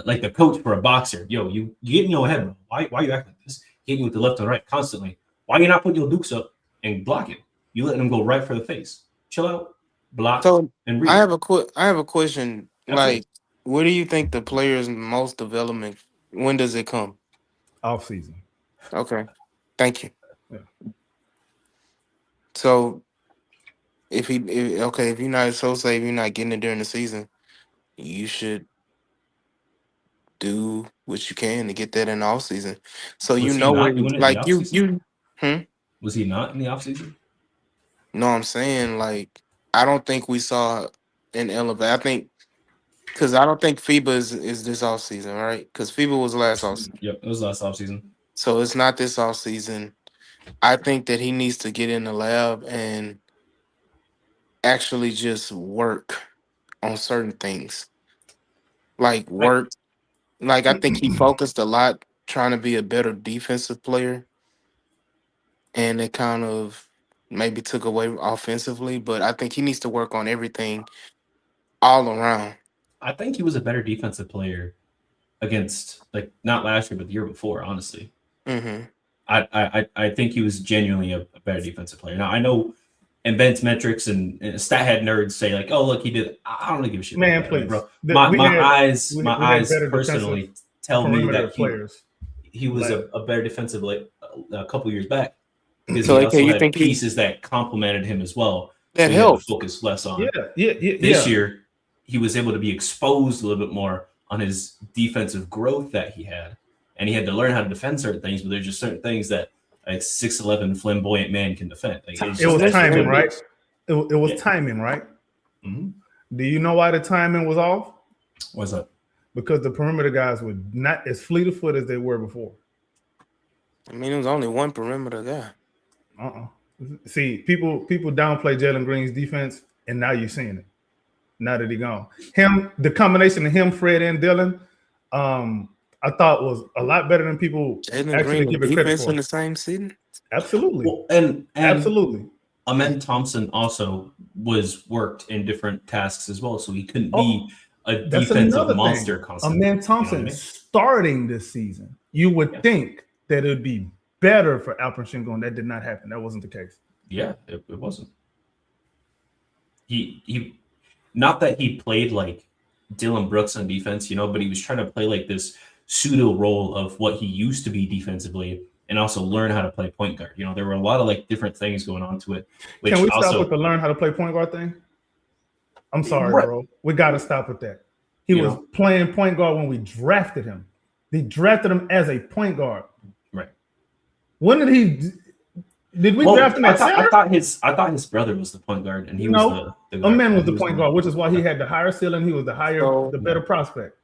Like the coach for a boxer, yo, you get in your head, bro. Why you acting like this? Hitting with the left and right constantly. Why you not putting your dukes up and blocking? You letting them go right for the face. Chill out, block, and read. I have a question. Absolutely. Like, where do you think the player's most development? When does it come? Off season. Okay, thank you. Yeah. So, if you're not if you're not getting it during the season, you should do what you can to get that in the off season. So Was you he know not where doing it in like the you offseason? you Was he not in the offseason? know what I'm saying? Like I don't think we saw an elevate. I think because I don't think FIBA is this off season, right? Because FIBA was last off season, Yep, it was last offseason. so it's not this off season. I think that he needs to get in the lab and actually just work on certain things, like I, work. Like I think he focused a lot trying to be a better defensive player, and it kind of maybe took away offensively. But I think he needs to work on everything all around. I think he was a better defensive player against, like, not last year, but the year before, honestly. Hmm. I think he was genuinely a better defensive player. Now, I know advanced metrics and stat head nerds say, like, oh, look, he did. I don't really give a shit. Man, about that, please. bro. We My had- eyes we had better personally tell me perimeter that players. he was a better defensive, like, a couple years back, because So, he AK, also you had think pieces that complemented him as well. that So he had to helped? focus less on. Yeah. This year, he was able to be exposed a little bit more on his defensive growth that he had, and he had to learn how to defend certain things. But there's just certain things that a 6'11" flamboyant man can defend. Like, It was that's timing, what it right? is. It was Yeah. timing, right? Mhm. Do you know why the timing was off? What's up? Because the perimeter guys were not as fleet of foot as they were before. I mean, it was only one perimeter guy. See, people downplay Jalen Green's defense, and now you're seeing it. Now that he gone, the combination of him, Fred, and Dylan, I thought was a lot better than people Jalen actually Green give and it credit defense for. in the same season. Absolutely, Well, and absolutely. Amen Thompson also was worked in different tasks as well, so he couldn't be a That's defensive another monster thing. constantly. Amen Thompson You know what I mean? starting this season, you would Yeah. think that it would be better for Alperen Sengun. That did not happen. That wasn't the case. Yeah, it wasn't. He not that he played like Dylan Brooks on defense, but he was trying to play like this pseudo role of what he used to be defensively, and also learn how to play point guard. There were a lot of like different things going on to it. Which Can we also, stop with the learn how to play point guard thing? I'm sorry, Right. bro. We got to stop with that. He You was know? playing point guard when we drafted him. They drafted him as a point guard. Right. When did he? Did we Well, draft him I at thought, center? I thought his brother was the point guard, and he No, was the guy. Amen was He the point guard, which is why he had the higher ceiling. He was the So- better prospect.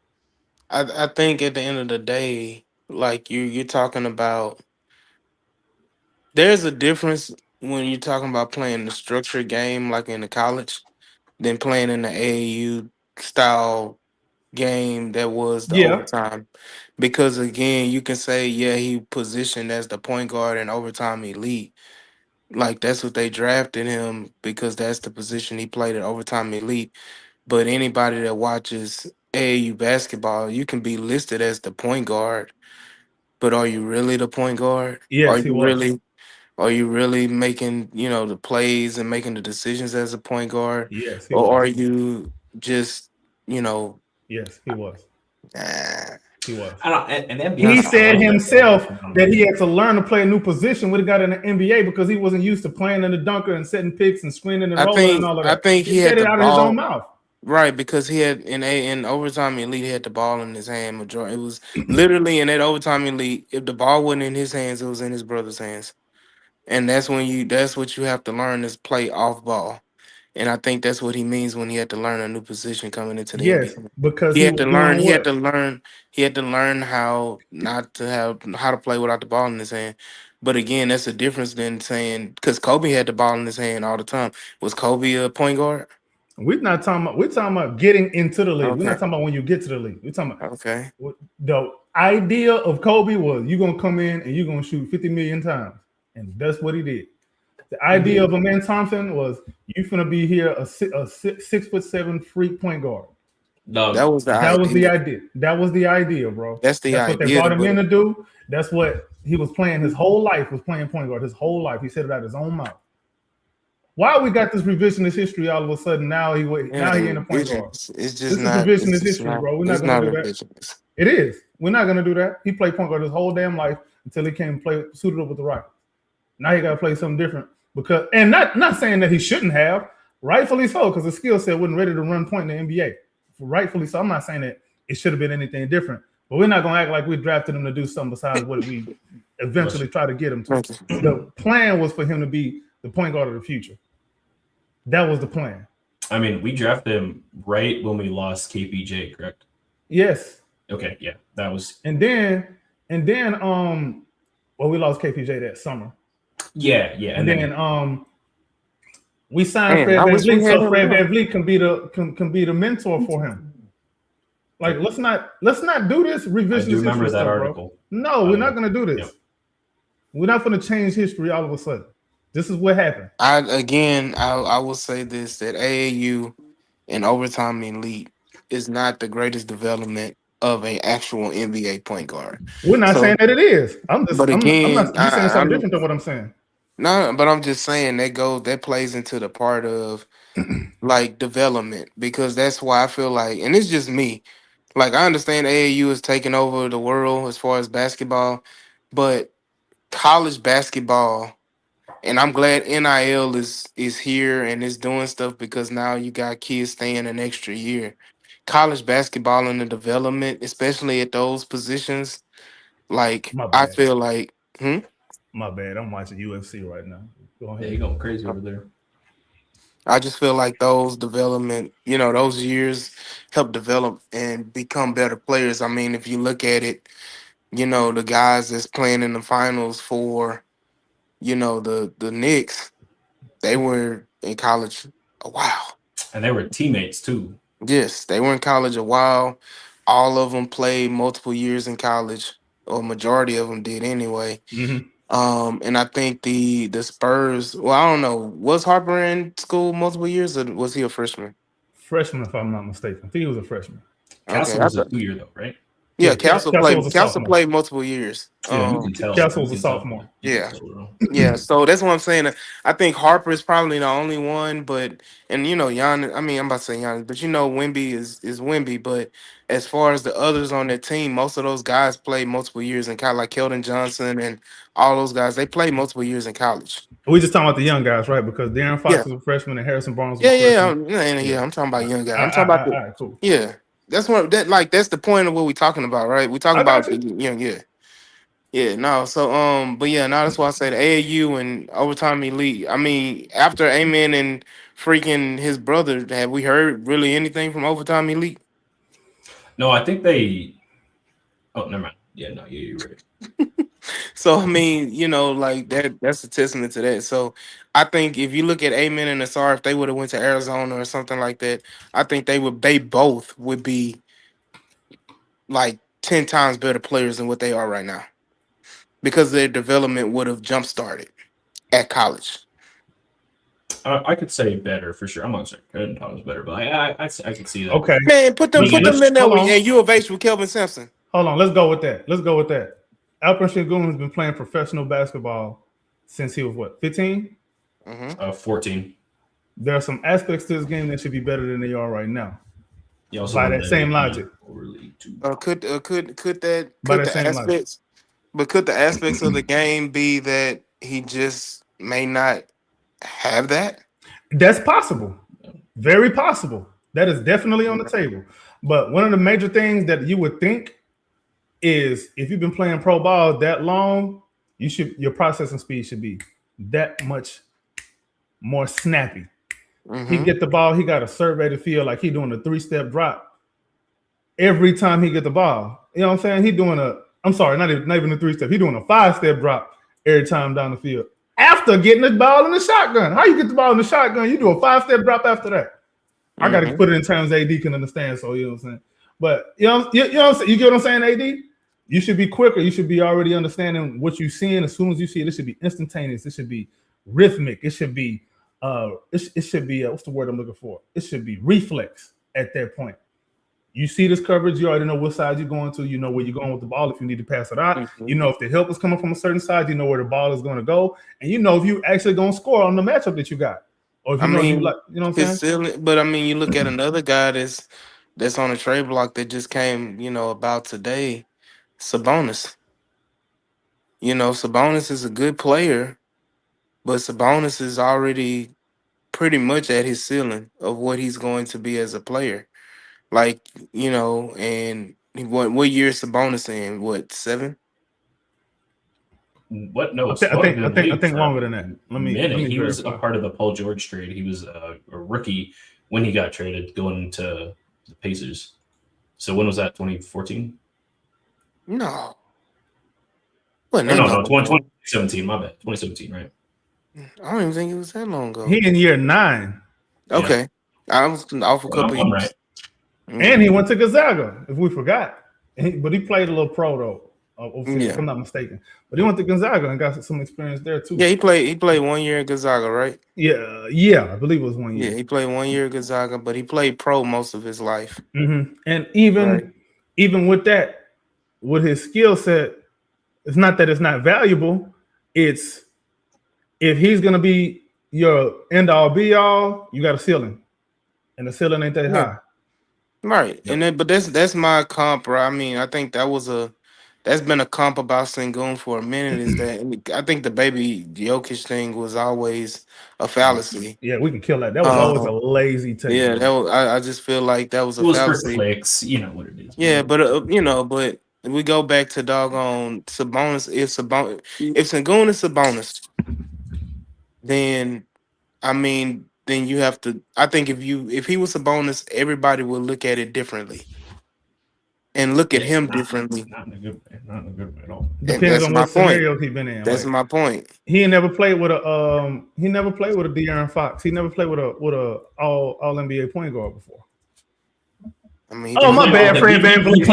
I think at the end of the day, like you're talking about, there's a difference when you're talking about playing the structured game like in the college than playing in the AAU style game that was the Yeah. overtime. Because again, you can say, yeah, he positioned as the point guard and overtime elite. Like that's what they drafted him because that's the position he played at overtime elite. But anybody that watches AAU basketball, you can be listed as the point guard, but are you really the point guard? Yes, he was. Are you really making, the plays and making the decisions as a point guard? Yes, he Or are was. you just, Yes, he was. nah. He was. And NBA He said I like himself that. that he had to learn to play a new position when he got in the NBA because he wasn't used to playing in the dunker and setting picks and screening and rolling and all of that. I think he said had it the out of his ball. own mouth. Right, because he had in overtime elite, he had the ball in his hand. Majority, it was literally in that overtime elite. If the ball wasn't in his hands, it was in his brother's hands, and that's what you have to learn is play off ball. And I think that's what he means when he had to learn a new position coming into the Yes, NBA. because He he had was to doing learn. He had what? to learn. He had to learn how not to have how to play without the ball in his hand. But again, that's a difference than saying because Kobe had the ball in his hand all the time. Was Kobe a point guard? We're talking about getting into the league. We're not Okay. talking about when you get to the league. We're talking about Okay. the idea of Kobe was you're gonna come in and you're gonna shoot 50 million times, and that's what he did. The idea of Amen Thompson was you finna be here a 6'7" freak point guard. No, That was the That was the idea. idea. That was the idea, bro. That's the what they idea, brought him but- in to do. That's what he was playing his whole life, was playing point guard his whole life. He said it out of his own mouth. Why we got this revisionist history all of a sudden? Now he in the point guard. It's This just is not revisionist it's just history, not- bro. We're not it's gonna do that. revisionist. It is. We're not gonna do that. He played point guard his whole damn life until he came play suited up with the Rockets. Now he got to play something different because, and not saying that he shouldn't have, rightfully so, because the skill set wasn't ready to run point in the NBA. Rightfully so. I'm not saying that it should have been anything different, but we're not gonna act like we drafted him to do something besides what we eventually try to get him to. The plan was for him to be the point guard of the future. That was the plan. I mean, we drafted him right when we lost KPJ, correct? Yes. Okay, yeah, that was And then well, we lost KPJ that summer. yeah, And and then then we signed Man, Fred I wish we VanVleet, had so him Fred now. VanVleet can be the mentor for him. Like, let's not do this I do revisionist remember history that stuff, bro. article. No, we're not gonna do this. Yep. We're not gonna change history all of a sudden. This is what happened. I will say this, that AAU and overtime elite is not the greatest development of an actual NBA point guard. We're not saying So, that it is. I'm just but I'm again, not you saying something different than what I'm saying. no, but I'm just saying that plays into the part of like development, because that's why I feel like, and it's just me. Like, I understand AAU is taking over the world as far as basketball, but college basketball, and I'm glad NIL is here and is doing stuff, because now you got kids staying an extra year. College basketball and the development, especially at those positions, like My I bad. feel like, My bad. I'm watching UFC right now. Go Yeah, ahead. you're going crazy over there. I just feel like those development, those years help develop and become better players. I mean, if you look at it, the guys that's playing in the finals for, the Knicks, they were in college a while. And they were teammates too. Yes, they were in college a while. All of them played multiple years in college, or majority of them did anyway. Mm-hmm. And I think the Spurs. Well, I don't know. Was Harper in school multiple years, or was he a freshman? Freshman, if I'm not mistaken. I think he was a freshman. Okay, Castle was a 2 year though, right? Yeah, yeah. Castle Castle was played. a Castle sophomore. played multiple years. Yeah, you can tell. Castle You was a can tell. sophomore. You can Yeah. tell, bro. Yeah, so that's what I'm saying. I think Harper is probably the only one, but and Giannis. I mean, I'm about to say Giannis, but Wemby is Wemby. But as far as the others on that team, most of those guys played multiple years in college, like Keldon Johnson and all those guys. They played multiple years in college. We just talking about the young guys, right? Because Darren Yeah, Fox was a freshman and Harrison Barnes was yeah, a yeah, freshman. Yeah. I'm talking about young guys. All I'm right, talking about all the right, cool. yeah. That's the point of what we're talking about, right? We're talking I got about the you. young, yeah. Yeah, no. So, but yeah, no. That's why I said AAU and overtime elite. I mean, after Amen and freaking his brother, have we heard really anything from overtime elite? No, I think they. Oh, never mind. Yeah, no, you're right. So I mean, like that's a testament to that. So I think if you look at Amen and Asar, if they would have went to Arizona or something like that, I think they both would be like 10 times better players than what they are right now, because their development would have jump started at college. I could say better for sure. I'm not saying good was better, but I could see that. Okay. Man, put them Let's in there hold on. and U of H with Kelvin Sampson. Hold on. Let's go with that. Alperen Sengun has been playing professional basketball since he was what, 15? 14. There are some aspects to this game that should be better than they are right now. You also By won that same logic. Overleague too. Could By that the same logic. aspects, but could the aspects of the game be that he just may not have that? That's possible. Very possible. That is definitely on the table. But one of the major things that you would think is if you've been playing pro ball that long, your processing speed should be that much more snappy. He get the ball, he got to survey the field like he doing a 3-step drop every time he get the ball. You know what I'm saying? He doing I'm sorry, not even a 3-step. He doing a 5-step drop every time down the field after getting the ball in the shotgun. How you get the ball in the shotgun? You do a 5-step drop after that. I got to put it in terms AD can understand. So you know what I'm saying. But you know what I'm saying. You get what I'm saying, AD? You should be quicker. You should be already understanding what you're seeing as soon as you see it. It should be instantaneous. It should be rhythmic. It should be it should be what's the word I'm looking for? It should be reflex at that point. You see this coverage, you already know what side you're going to. You know where you're going with the ball if you need to pass it out. You know if the help is coming from a certain side. You know where the ball is going to go, and you know if you actually going to score on the matchup that you got. Or if you you know what I'm saying. But I mean, you look at another guy that's on a trade block that just came, about today, Sabonis. Sabonis is a good player, but Sabonis is already pretty much at his ceiling of what he's going to be as a player. Like, and what year is Sabonis in? What, 7? What? No, I think longer than that. Let me He was a verify. part of the Paul George trade. He was a rookie when he got traded, going to the Pacers. So when was that? 2014? No. Wasn't Or that no, long ago. 2017. My bad. 2017, right? I don't even think it was that long ago. He in year 9, Okay. I was off a couple I'm years. right. and he went to Gonzaga. If we forgot, but he played a little pro though. If I'm not mistaken, but he went to Gonzaga and got some experience there too. Yeah, he played 1 year at Gonzaga, right? Yeah, I believe it was 1 year. Yeah, he played 1 year at Gonzaga, but he played pro most of his life. And even with that, with his skill set, it's not that it's not valuable. It's if he's gonna be your end all be all, you got a ceiling, and the ceiling ain't that high. Right. Yep. And then, but that's my comp, right? I mean, I think that's been a comp about Sengun for a minute. Is that I think the baby Jokic thing was always a fallacy. Yeah, we can kill that. That was always a lazy take. Yeah, that was. I just feel like that was a It was for fallacy. clicks. You know what it is. Yeah, but but we go back to doggone Sabonis. If Sengun is Sabonis, then I mean, then you have to. I think if he was Sabonis, everybody would look at it differently, and look at him differently. Not in a good way. Not in a good way at all. Depends on what scenarios he been in. That's my point. He never played with a De'Aaron Fox. He never played with a all NBA point guard before. I mean, my bad, Fred VanVleet.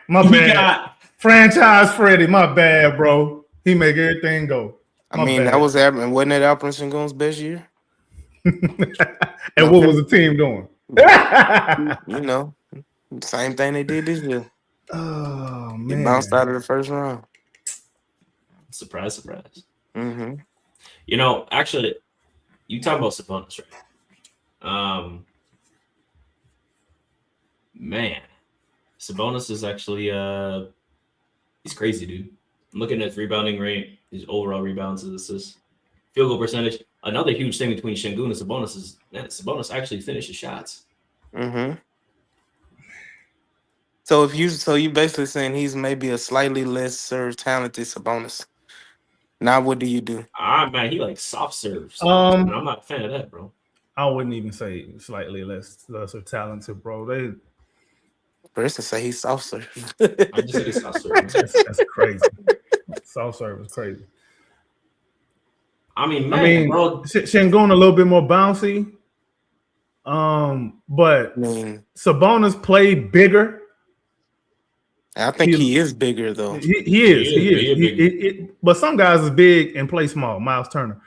My bad. Franchise Freddie. My bad, bro. He make everything go. That was wasn't that Alperen Sengun's best year? And what was the team doing? Same thing they did this year. Oh man, They bounced out of the first round. Surprise, surprise. Mm-hmm. Actually, you talk about Sabonis, right? Man, Sabonis is actually he's crazy, dude. I'm looking at his rebounding rate, his overall rebounds and assists, field goal percentage. Another huge thing between Sengun and Sabonis is that Sabonis actually finishes shots. Mm-hmm. So you basically saying he's maybe a slightly lesser talented Sabonis. Now what do you do? Man, he like soft serves. I'm not a fan of that, bro. I wouldn't even say slightly lesser talented, bro. Preston say he's soft serve. I just think it's soft serve. That's crazy. Soft serve is crazy. I mean, bro, Sengun a little bit more bouncy. But Sabonis played bigger. I think he is bigger though. He is. But some guys is big and play small. Miles Turner.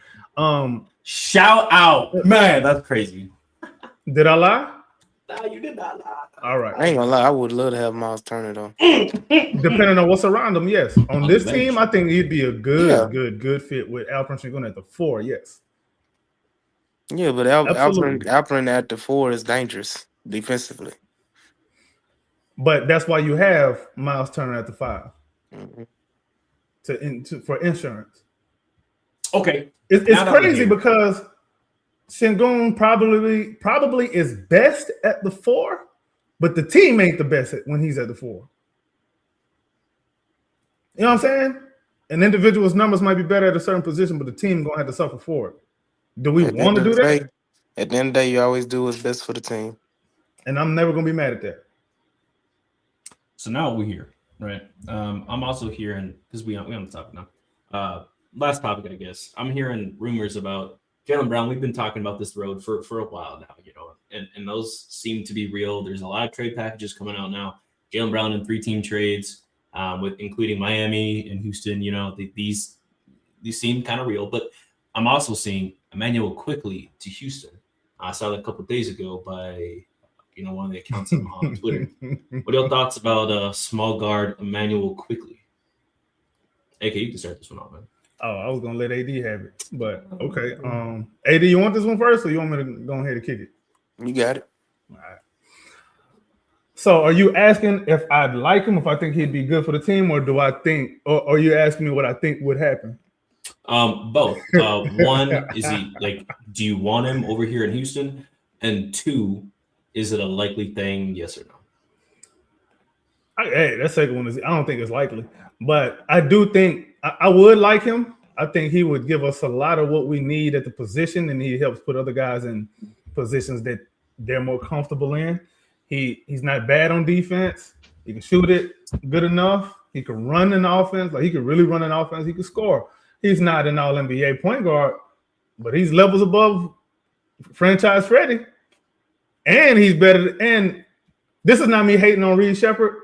Shout out, man. That's crazy. Did I lie? No, you did not lie. All right. I ain't gonna lie. I would love to have Miles Turner though. Depending on what's around him, yes. On this team, I think he'd be a good fit with Alperen Sengun at the 4. Yes. Yeah, but Alperen at the 4 is dangerous defensively. But that's why you have Miles Turner at the 5 for insurance. Okay, it's crazy because Sengun probably is best at the 4, but the team ain't the best when he's at the 4. You know what I'm saying? An individual's numbers might be better at a certain position, but the team gonna have to suffer for it. Do we want to do that? At the end of the day, you always do what's best for the team, and I'm never gonna be mad at that. So now we're here, right? I'm also hearing because we on the topic now. Last topic, I guess. I'm hearing rumors about Jaylen Brown. We've been talking about this road for a while now, and those seem to be real. There's a lot of trade packages coming out now. Jaylen Brown in 3-team trades, with including Miami and Houston. These seem kind of real, but I'm also seeing Immanuel Quickly to Houston. I saw that a couple of days ago by one of the accounts on Twitter. What are your thoughts about small guard Immanuel Quickly? AK, you can start this one off, man. Oh, I was gonna let AD have it, but okay. AD, you want this one first, or you want me to go ahead and kick it? You got it. All right. So, are you asking if I'd like him, if I think he'd be good for the team, or do I think, or are you asking me what I think would happen? Both. One, is he do you want him over here in Houston? And 2, is it a likely thing? Yes or Hey, that second one is. I don't think it's likely, but I do think I would like him. I think he would give us a lot of what we need at the position, and he helps put other guys in positions that they're more comfortable in. He's not bad on defense. He can shoot it good enough. He can run an offense. Like he can really run an offense. He can score. He's not an all NBA point guard, but he's levels above franchise Freddie. And he's better. And this is not me hating on Reed Shepherd,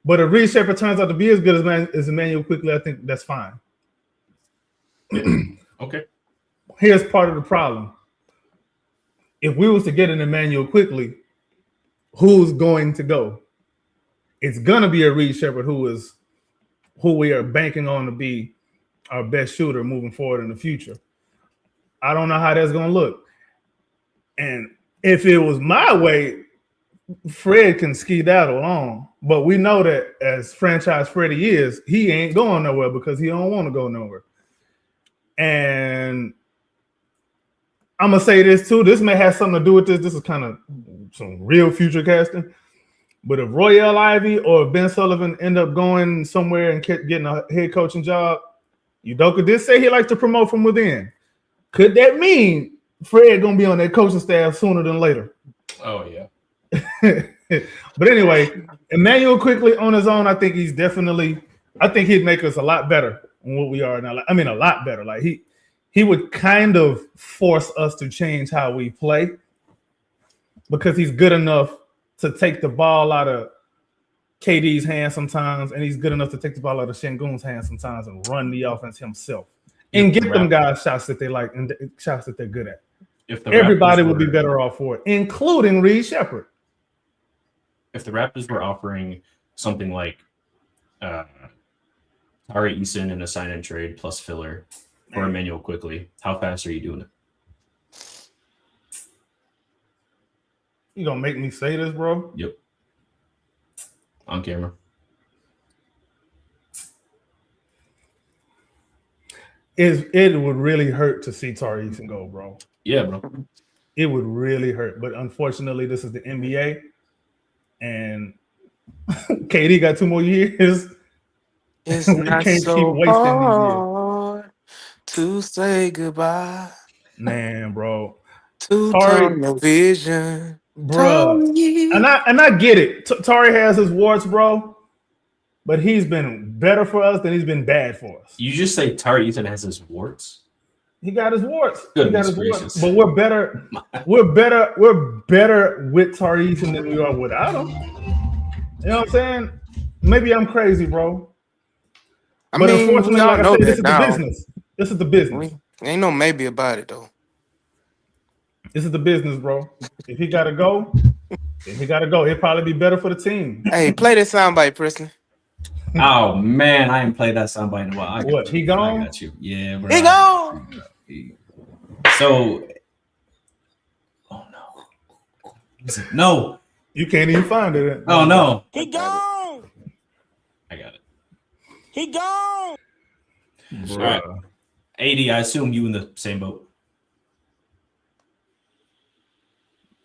but if Reed Shepherd turns out to be as good as Immanuel Quickly, I think that's fine. Okay. Here's part of the problem. If we was to get an Immanuel Quickly, who's going to go? It's gonna be a Reed Shepherd who we are banking on to be our best shooter moving forward in the future. I don't know how that's gonna look. And if it was my way, Fred can skedaddle on, but we know that as franchise Freddie is, he ain't going nowhere because he don't want to go nowhere. And I'm gonna say this too. This may have something to do with this. This is kind of some real future casting. But if Royale Ivy or Ben Sullivan end up going somewhere and getting a head coaching job, Udoka did say he likes to promote from within. Could that mean Fred gonna be on that coaching staff sooner than later? Oh yeah. But anyway, Immanuel Quickly on his own, I think he'd make us a lot better than what we are now. I mean, a lot better. Like he would kind of force us to change how we play because he's good enough to take the ball out of KD's hands sometimes, and he's good enough to take the ball out of Şengün's hands sometimes and run the offense himself and get them guys shots that they like and shots that they're good at. Everybody would be better off for it, including Reed Shepherd. If the Raptors were offering something like Tari Eason in a sign-and trade plus filler for Immanuel Quickly, how fast are you doing it? You gonna make me say this, bro? Yep. On camera. It would really hurt to see Tari Eason go, bro. Yeah, bro. It would really hurt. But unfortunately, this is the NBA. And KD got 2 more years. It's not so hard to say goodbye. Man, bro. To tunnel vision. Bro. And I get it. Tari has his warts, bro. But he's been better for us than he's been bad for us. You just say Tari Eason has his warts? He got his warts. Goodness gracious. But we're better. We're better with Tari Eason than we are without him. You know what I'm saying? Maybe I'm crazy, bro. But unfortunately, like I said, this is the business. This is the business. Ain't no maybe about it, though. This is the business, bro. If he got to go, then he got to go. It'd probably be better for the team. Hey, play that soundbite, Preston. Oh, man. I ain't played that soundbite in a while. What, he gone? I got you. Yeah, bro. He gone. So, oh, no. No. You can't even find it. Oh, no. He gone. I got it. He gone. All right. 80, I assume you in the same boat.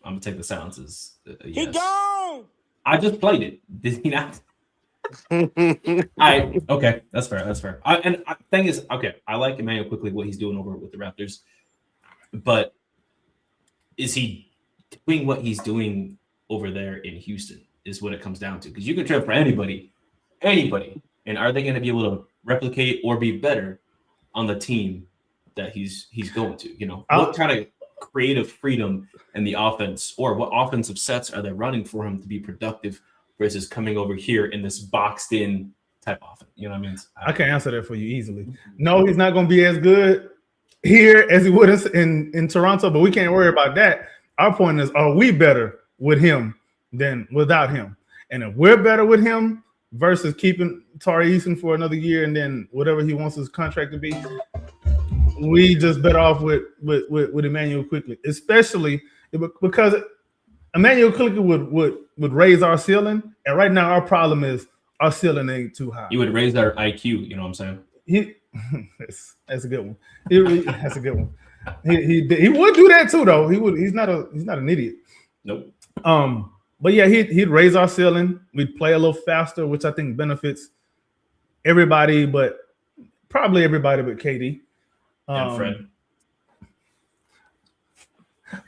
I'm going to take the silence as yes. He gone. I just played it. Did he not? Okay, that's fair. That's fair. Thing is, okay, I like Immanuel Quickly, what he's doing over with the Raptors, but is he doing what he's doing over there in Houston? Is what it comes down to. Because you can trade for anybody, and are they going to be able to replicate or be better on the team that he's going to? You know, what kind of creative freedom in the offense, or what offensive sets are they running for him to be productive versus coming over here in this boxed in type offense? You know what I mean? I can answer that for you easily. No, he's not going to be as good here as he would in Toronto, but we can't worry about that. Our point is, are we better with him than without him? And if we're better with him versus keeping Tari Eason for another year and then whatever he wants his contract to be, we just better off with Immanuel Quickly, especially because Immanuel Quickly would raise our ceiling, and right now our problem is our ceiling ain't too high. He would raise our IQ. You know what I'm saying? That's a good one. That's a good one. He would do that too, though. He's not an idiot. Nope. But yeah, he'd raise our ceiling. We'd play a little faster, which I think benefits everybody, but probably everybody but KD. And Fred.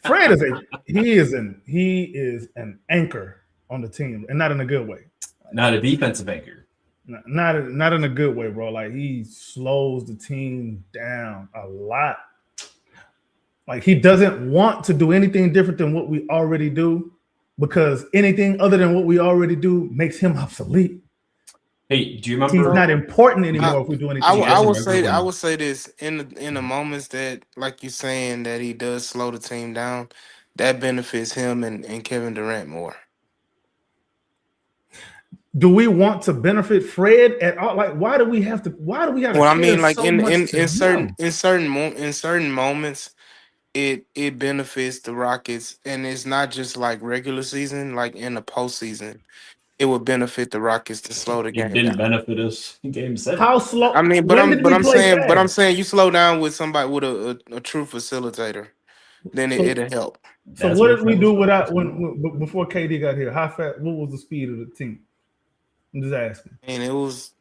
Fred is an anchor on the team, and not in a good way. Not a defensive anchor. Not in a good way, bro. Like he slows the team down a lot. Like he doesn't want to do anything different than what we already do, because anything other than what we already do makes him obsolete. Hey, do you remember? He's not important anymore if we do anything. I would say this in the moments that, like you're saying, that he does slow the team down, that benefits him and Kevin Durant more. Do we want to benefit Fred at all? Like, why do we have to? Well, I mean, like in certain moments, it benefits the Rockets, and it's not just like regular season. Like in the postseason, it would benefit the Rockets to slow the game down. It didn't benefit us in Game 7. How slow? I mean, but I'm saying you slow down with somebody with a true facilitator, then it'll help. So what did we do when before KD got here? How fast? What was the speed of the team? I'm just asking. And it was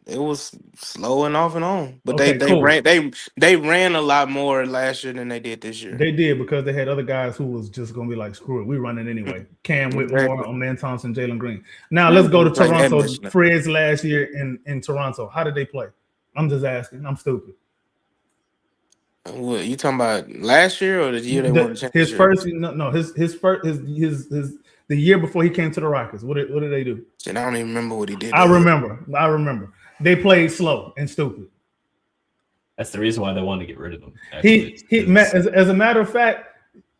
slow and off and on, but Okay, they ran a lot more last year than they did this year. They did, because they had other guys who was just gonna be like, screw it, we running anyway. Cam Whitmore, Amen Thompson, Jalen Green. Now let's go to Toronto. Fred's last year in Toronto. How did they play? I'm just asking. I'm stupid. What you talking about? Last year or the year they won the championship? His first, the year before he came to the Rockets. What did they do? Shit, I don't even remember what he did. I remember. They played slow and stupid. That's the reason why they wanted to get rid of him. As a matter of fact,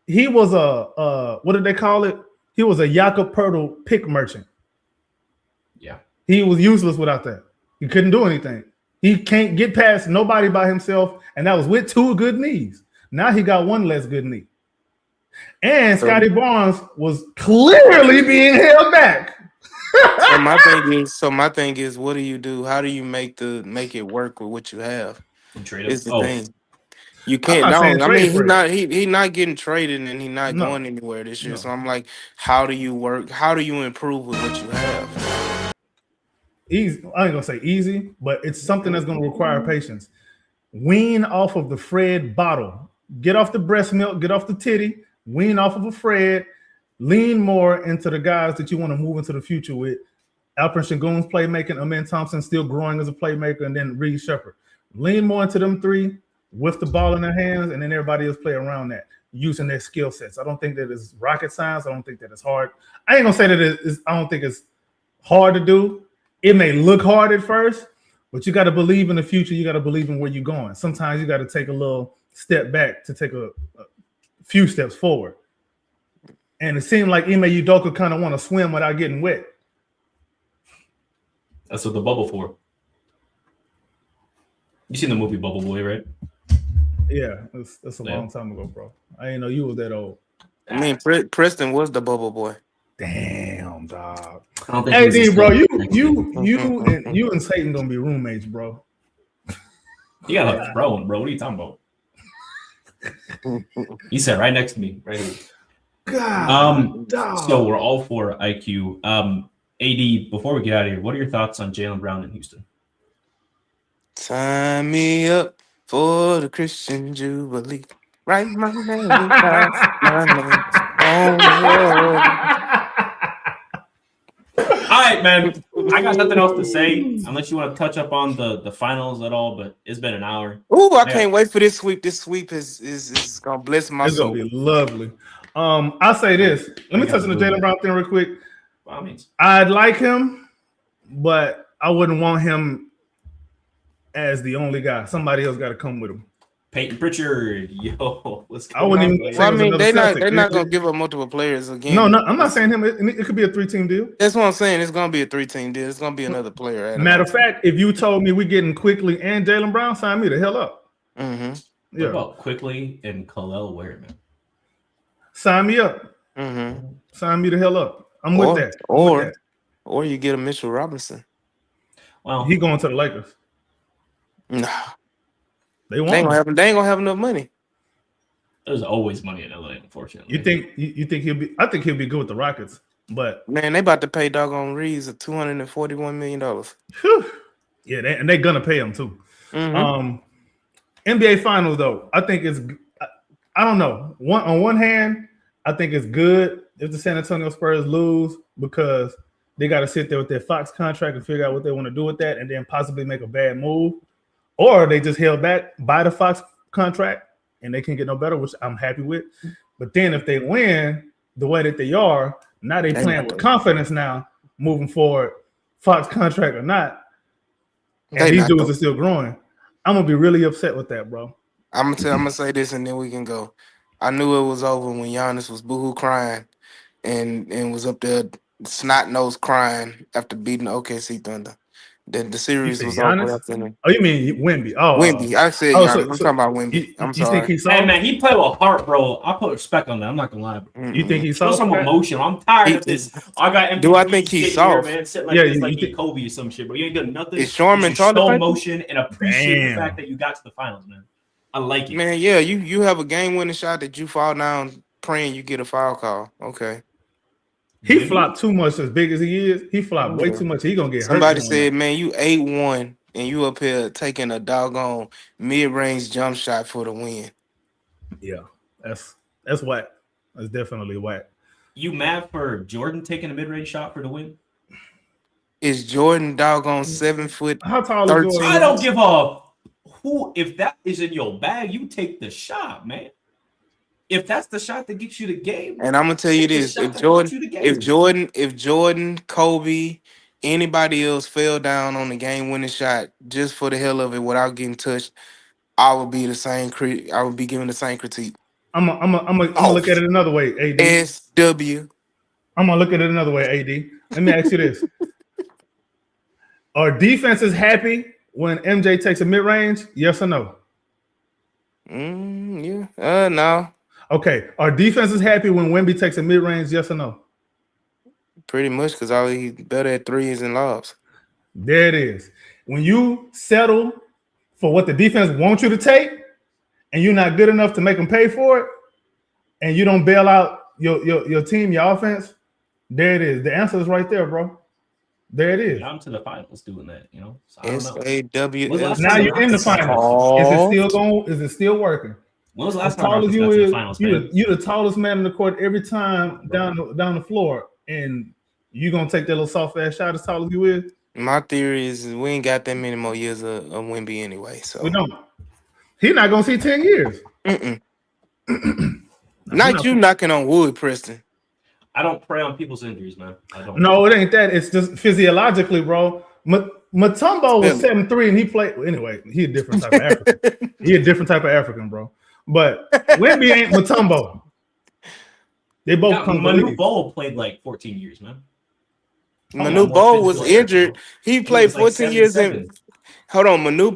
he was a what did they call it? He was a Jakob Poeltl pick merchant. Yeah. He was useless without that. He couldn't do anything. He can't get past nobody by himself, and that was with 2 good knees. Now he got 1 less good knee. And Scotty Barnes was clearly being held back. So my thing is, what do you do? How do you make it work with what you have? Is the thing. You can't. He's not getting traded, and he's not going anywhere this year. So I'm like, how do you work? How do you improve with what you have? Easy. I ain't gonna say easy, but it's something that's gonna require patience. Wean off of the Fred bottle. Get off the breast milk. Get off the titty. Wean off of a Fred. Lean more into the guys that you want to move into the future with. Alperen Sengun's playmaking. Amen Thompson still growing as a playmaker, and then Reed Shepherd. Lean more into them 3 with the ball in their hands, and then everybody else play around that using their skill sets. I don't think that is rocket science. I don't think that it's hard. I ain't gonna say that I don't think it's hard to do. It may look hard at first, but you got to believe in the future. You got to believe in where you're going. Sometimes you got to take a little step back to take a few steps forward. And it seemed like Ime Udoka kind of want to swim without getting wet. That's what the bubble for. You seen the movie Bubble Boy, right? Yeah, that's a long time ago, bro. I didn't know you was that old. I mean, Preston was the bubble boy. Damn, dog. Hey, D, bro, you and Satan gonna be roommates, bro. You got a bro. What are you talking about? You sat right next to me, right here. God, so we're all for IQ. AD, before we get out of here, what are your thoughts on Jaylen Brown in Houston? Sign me up for the Christian Jubilee. Write my name. All right, man. I got nothing else to say unless you want to touch up on the finals at all, but it's been an hour. Ooh, I can't wait for this sweep. This sweep is gonna bless my soul. It's gonna be lovely. I'll say this. Let me touch on the Jaylen Brown thing real quick. By all means. I'd like him, but I wouldn't want him as the only guy. Somebody else got to come with him. Peyton Pritchard, yo, let's go. I wouldn't even. Well, I mean, they're not gonna give up multiple players again. No, I'm not saying him. It could be a 3-team deal. That's what I'm saying. It's gonna be a 3-team deal. It's gonna be another player. Matter of fact, if you told me we getting Quickly and Jaylen Brown, sign me the hell up. Mm-hmm. What about Quickly and Khalil Ware, man? Sign me up. Mm-hmm. Sign me the hell up. I'm with that. Or you get a Mitchell Robinson. Well, he going to the Lakers. Nah. They ain't gonna have enough money. There's always money in LA, unfortunately. You think he'll be? I think he'll be good with the Rockets. But Man, they about to pay doggone Reeves a $241 million. whew, yeah, they're gonna pay him too. Mm-hmm. NBA Finals though, I think it's. I don't know. On one hand, I think it's good if the San Antonio Spurs lose because they got to sit there with their Fox contract and figure out what they want to do with that, and then possibly make a bad move, or they just held back by the Fox contract and they can get no better, which I'm happy with. But then if they win the way that they are, now they playing with confidence now moving forward, Fox contract or not, and these dudes are still growing. I'm gonna be really upset with that, bro. I'm gonna say this and then we can go. I knew it was over when Giannis was boohoo crying and was up there snot nose crying after beating the OKC Thunder. The You series said was over Giannis? after him. Oh, you mean Wemby? Oh, Wemby. I said Giannis. so I'm talking about Wemby. I'm you think sorry. he's Hey soft? man, he played with heart, bro. I put respect on that. I'm not gonna lie. Bro. You think he's Show soft? some for that? emotion. I'm tired of this. I got MVP. Do I think he's sitting here, soft? man, sitting like Yeah, this, you like he think- Kobe or some shit, bro. You ain't done nothing. Is Shorman You should taller show than you? emotion and appreciate Damn. the fact that you got to the finals, man. I like it. Man, yeah, you have a game winning shot that you fall down praying you get a foul call. Okay. He flopped too much as big as he is. He flopped way too much. He gonna get Somebody hurt. said, man, you 8-1 and you up here taking a doggone mid-range jump shot for the win. Yeah, that's whack. That's definitely whack. You mad for Jordan taking a mid-range shot for the win? Is Jordan doggone 7 foot? How tall is 13. Jordan? I don't give a who. If that is in your bag, you take the shot, man. If that's the shot that gets you the game, And I'm gonna tell you take the this: shot that gets you the game. if Jordan, Kobe, anybody else fell down on the game-winning shot just for the hell of it without getting touched, I would be the same. I would be giving the same critique. I'm gonna look at it another way. AD. SW. I'm gonna look at it another way. AD. Let me ask you this: are defenses happy when MJ takes a mid range? Yes or no? Yeah. No. Okay. Are defenses happy when Wemby takes a mid range? Yes or no? Pretty much because all he's better at threes and lobs. There it is. When you settle for what the defense wants you to take, and you're not good enough to make them pay for it, and you don't bail out your team, your offense, there it is. The answer is right there, bro. There it is. I'm to the finals doing that, you know. So I don't know. SAWS. Now you're in the finals. Is it still going? Is it still working? When was the As last time tall as I you got to the is, finals, man? you're the tallest man in the court every time down the floor, and you gonna take that little soft ass shot as tall as you is? My theory is we ain't got that many more years of Wemby anyway. So We don't. He's not gonna see 10 years. Not you knocking on wood, Preston. I don't prey on people's injuries, man. I don't. No, it ain't that. It's just physiologically, bro. Mutombo was 7'3" and he played. Anyway, he a different type of African. He a different type of African, bro. But Wemby ain't Mutombo. They both come. Manu Bol played like 14 years, man. Manu Bol was injured. He played 14 years in. Hold on, Manu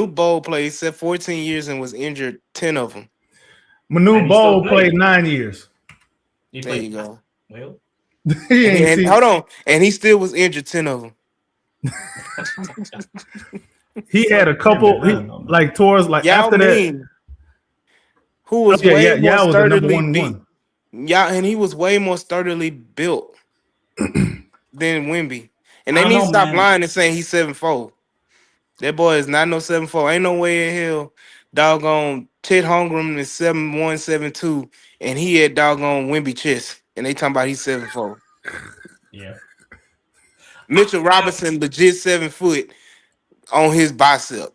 Bol played 14 years and was injured 10 of them. Manu Bol played 9 years. There you go. Well, hold on, and he still was injured 10 of them. He had a couple like tours like after that. Who was way more was the number sturdily one. Yeah, and he was way more sturdily built than Wemby. And they need to stop lying and saying he's 7'4". That boy is not no 7'4". Ain't no way in hell doggone Chet Holmgren is 7'1", 7'2", and he had doggone Wemby chest. And they talking about he's 7'4". Yeah. Mitchell Robinson legit 7 foot on his bicep.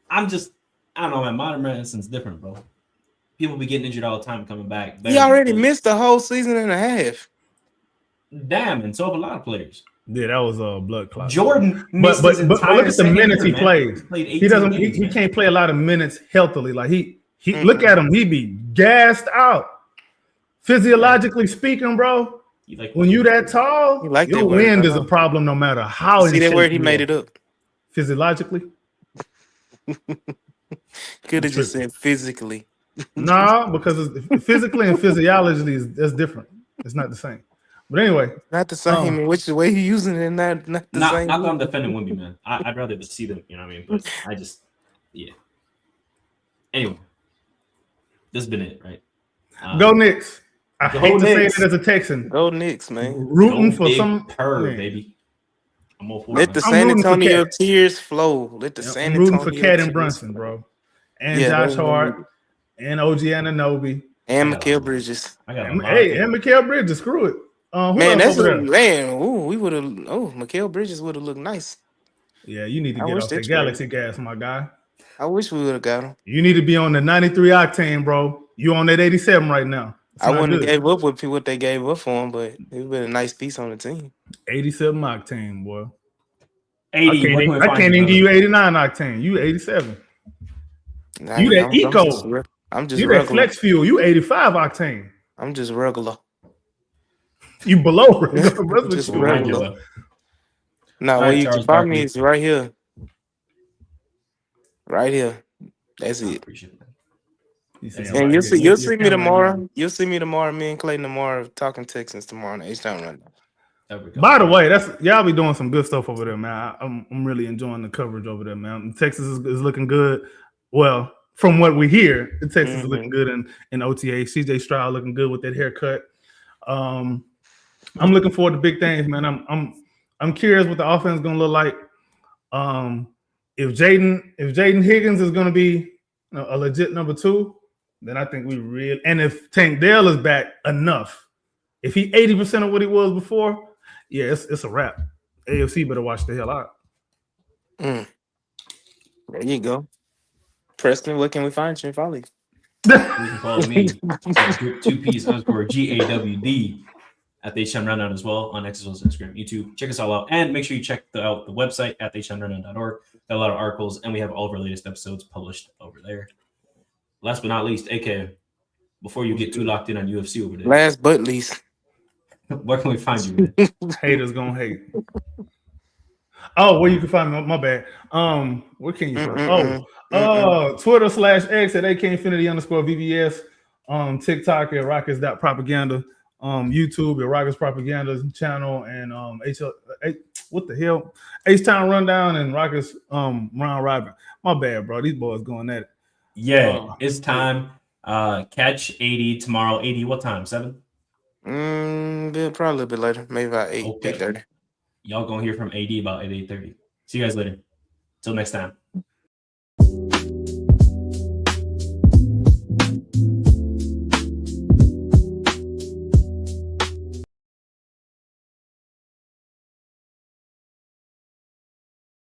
I don't know, man. Modern medicine's different, bro. People be getting injured all the time coming back. He already missed the whole season and a half. Damn, and so have a lot of players. Yeah, that was a blood clot. Jordan, but look at the minutes he plays. He doesn't. Games, he can't play a lot of minutes healthily. Like he look at him. He be gassed out. Physiologically speaking, bro. When you that tall, your wind is a problem no matter how. See that word he made it up. Physiologically. Could have just said physically. Nah, because physically and physiologically that's different. It's not the same. But anyway, not the same. Which way he using it? Not the same. Not that I'm defending Wemby, man. I'd rather just see them. You know what I mean? But yeah. Anyway, this has been it, right? Go Knicks. I Go hate to say Knicks. it as a Texan. Go Knicks, man. Rooting Go for Big some Purr, man. baby. I'm all for Let it. the Man. San rooting for Antonio Cat. tears flow. Let the Yep, San I'm rooting for Antonio Cat and tears Brunson, flow. bro, and Yeah, Josh that's Hart what and OG Anunoby. and I got Mikal a- Bridges. I got a And, lot of hey, people. and Mikal Bridges. Screw it. Who Man, else that's over a there? man. Ooh, we would have. Oh, Mikal Bridges would have looked nice. Yeah, you need to I get wish off they the Galaxy gas, my guy. I wish we would have got him. You need to be on the 93 octane, bro. You on that 87 right now. It's I not wouldn't have good. gave up what they gave up for him, but it would have been a nice piece on the team. 87 octane, boy. 80. Where can we I find can't you, even give brother? you 89 octane. You 87. I You ain't- that eco. I'm just You that regular. flex fuel. You 85 octane. I'm just regular. You below regular. That's what Just you regular. Regular. No, All where right, you can Charles find me Barkley. is right here. Right here. That's I it. appreciate that. He's saying, And And right you'll here. see Your me camera ain't tomorrow. on. You'll see me tomorrow. Me and Clayton tomorrow talking Texans tomorrow on the H-Town Rundown. There we go. By the way, that's y'all be doing some good stuff over there, man. I'm really enjoying the coverage over there, man. Texas is looking good. Well, from what we hear, Texas is looking good in OTA. CJ Stroud looking good with that haircut. I'm looking forward to big things, man. I'm curious what the offense is gonna look like. If Jaden Higgins is gonna be a legit number 2, then I think we really, and if Tank Dell is back enough, if he 80% of what he was before, yeah, it's a wrap. AFC better watch the hell out. There you go. Preston, where can we find you and follow you? You can follow me at drip2ps_GAWD at the H-Town Rundown as well on X as well as Instagram, YouTube. Check us all out. And make sure you check out the website at thehtownrundown.org. Got a lot of articles, and we have all of our latest episodes published over there. Last but not least, AK, before you get too locked in on UFC over there, Last but least. where can we find you, man? Haters gonna hate. Oh, where you can find me? My bad. Where can you find? Twitter/X at AK_Infinity_VVS. TikTok at Rockets.propaganda. YouTube at Rockets Propaganda channel, and what the hell? H-Town Rundown and Rockets Round Robin. My bad, bro. These boys going at it. Yeah, it's time. Catch 80 tomorrow. 80, what time? 7? Probably a little bit later. Maybe about 8, Okay. 8:30. Y'all gonna hear from AD about 8:30. See you guys later. Till next time.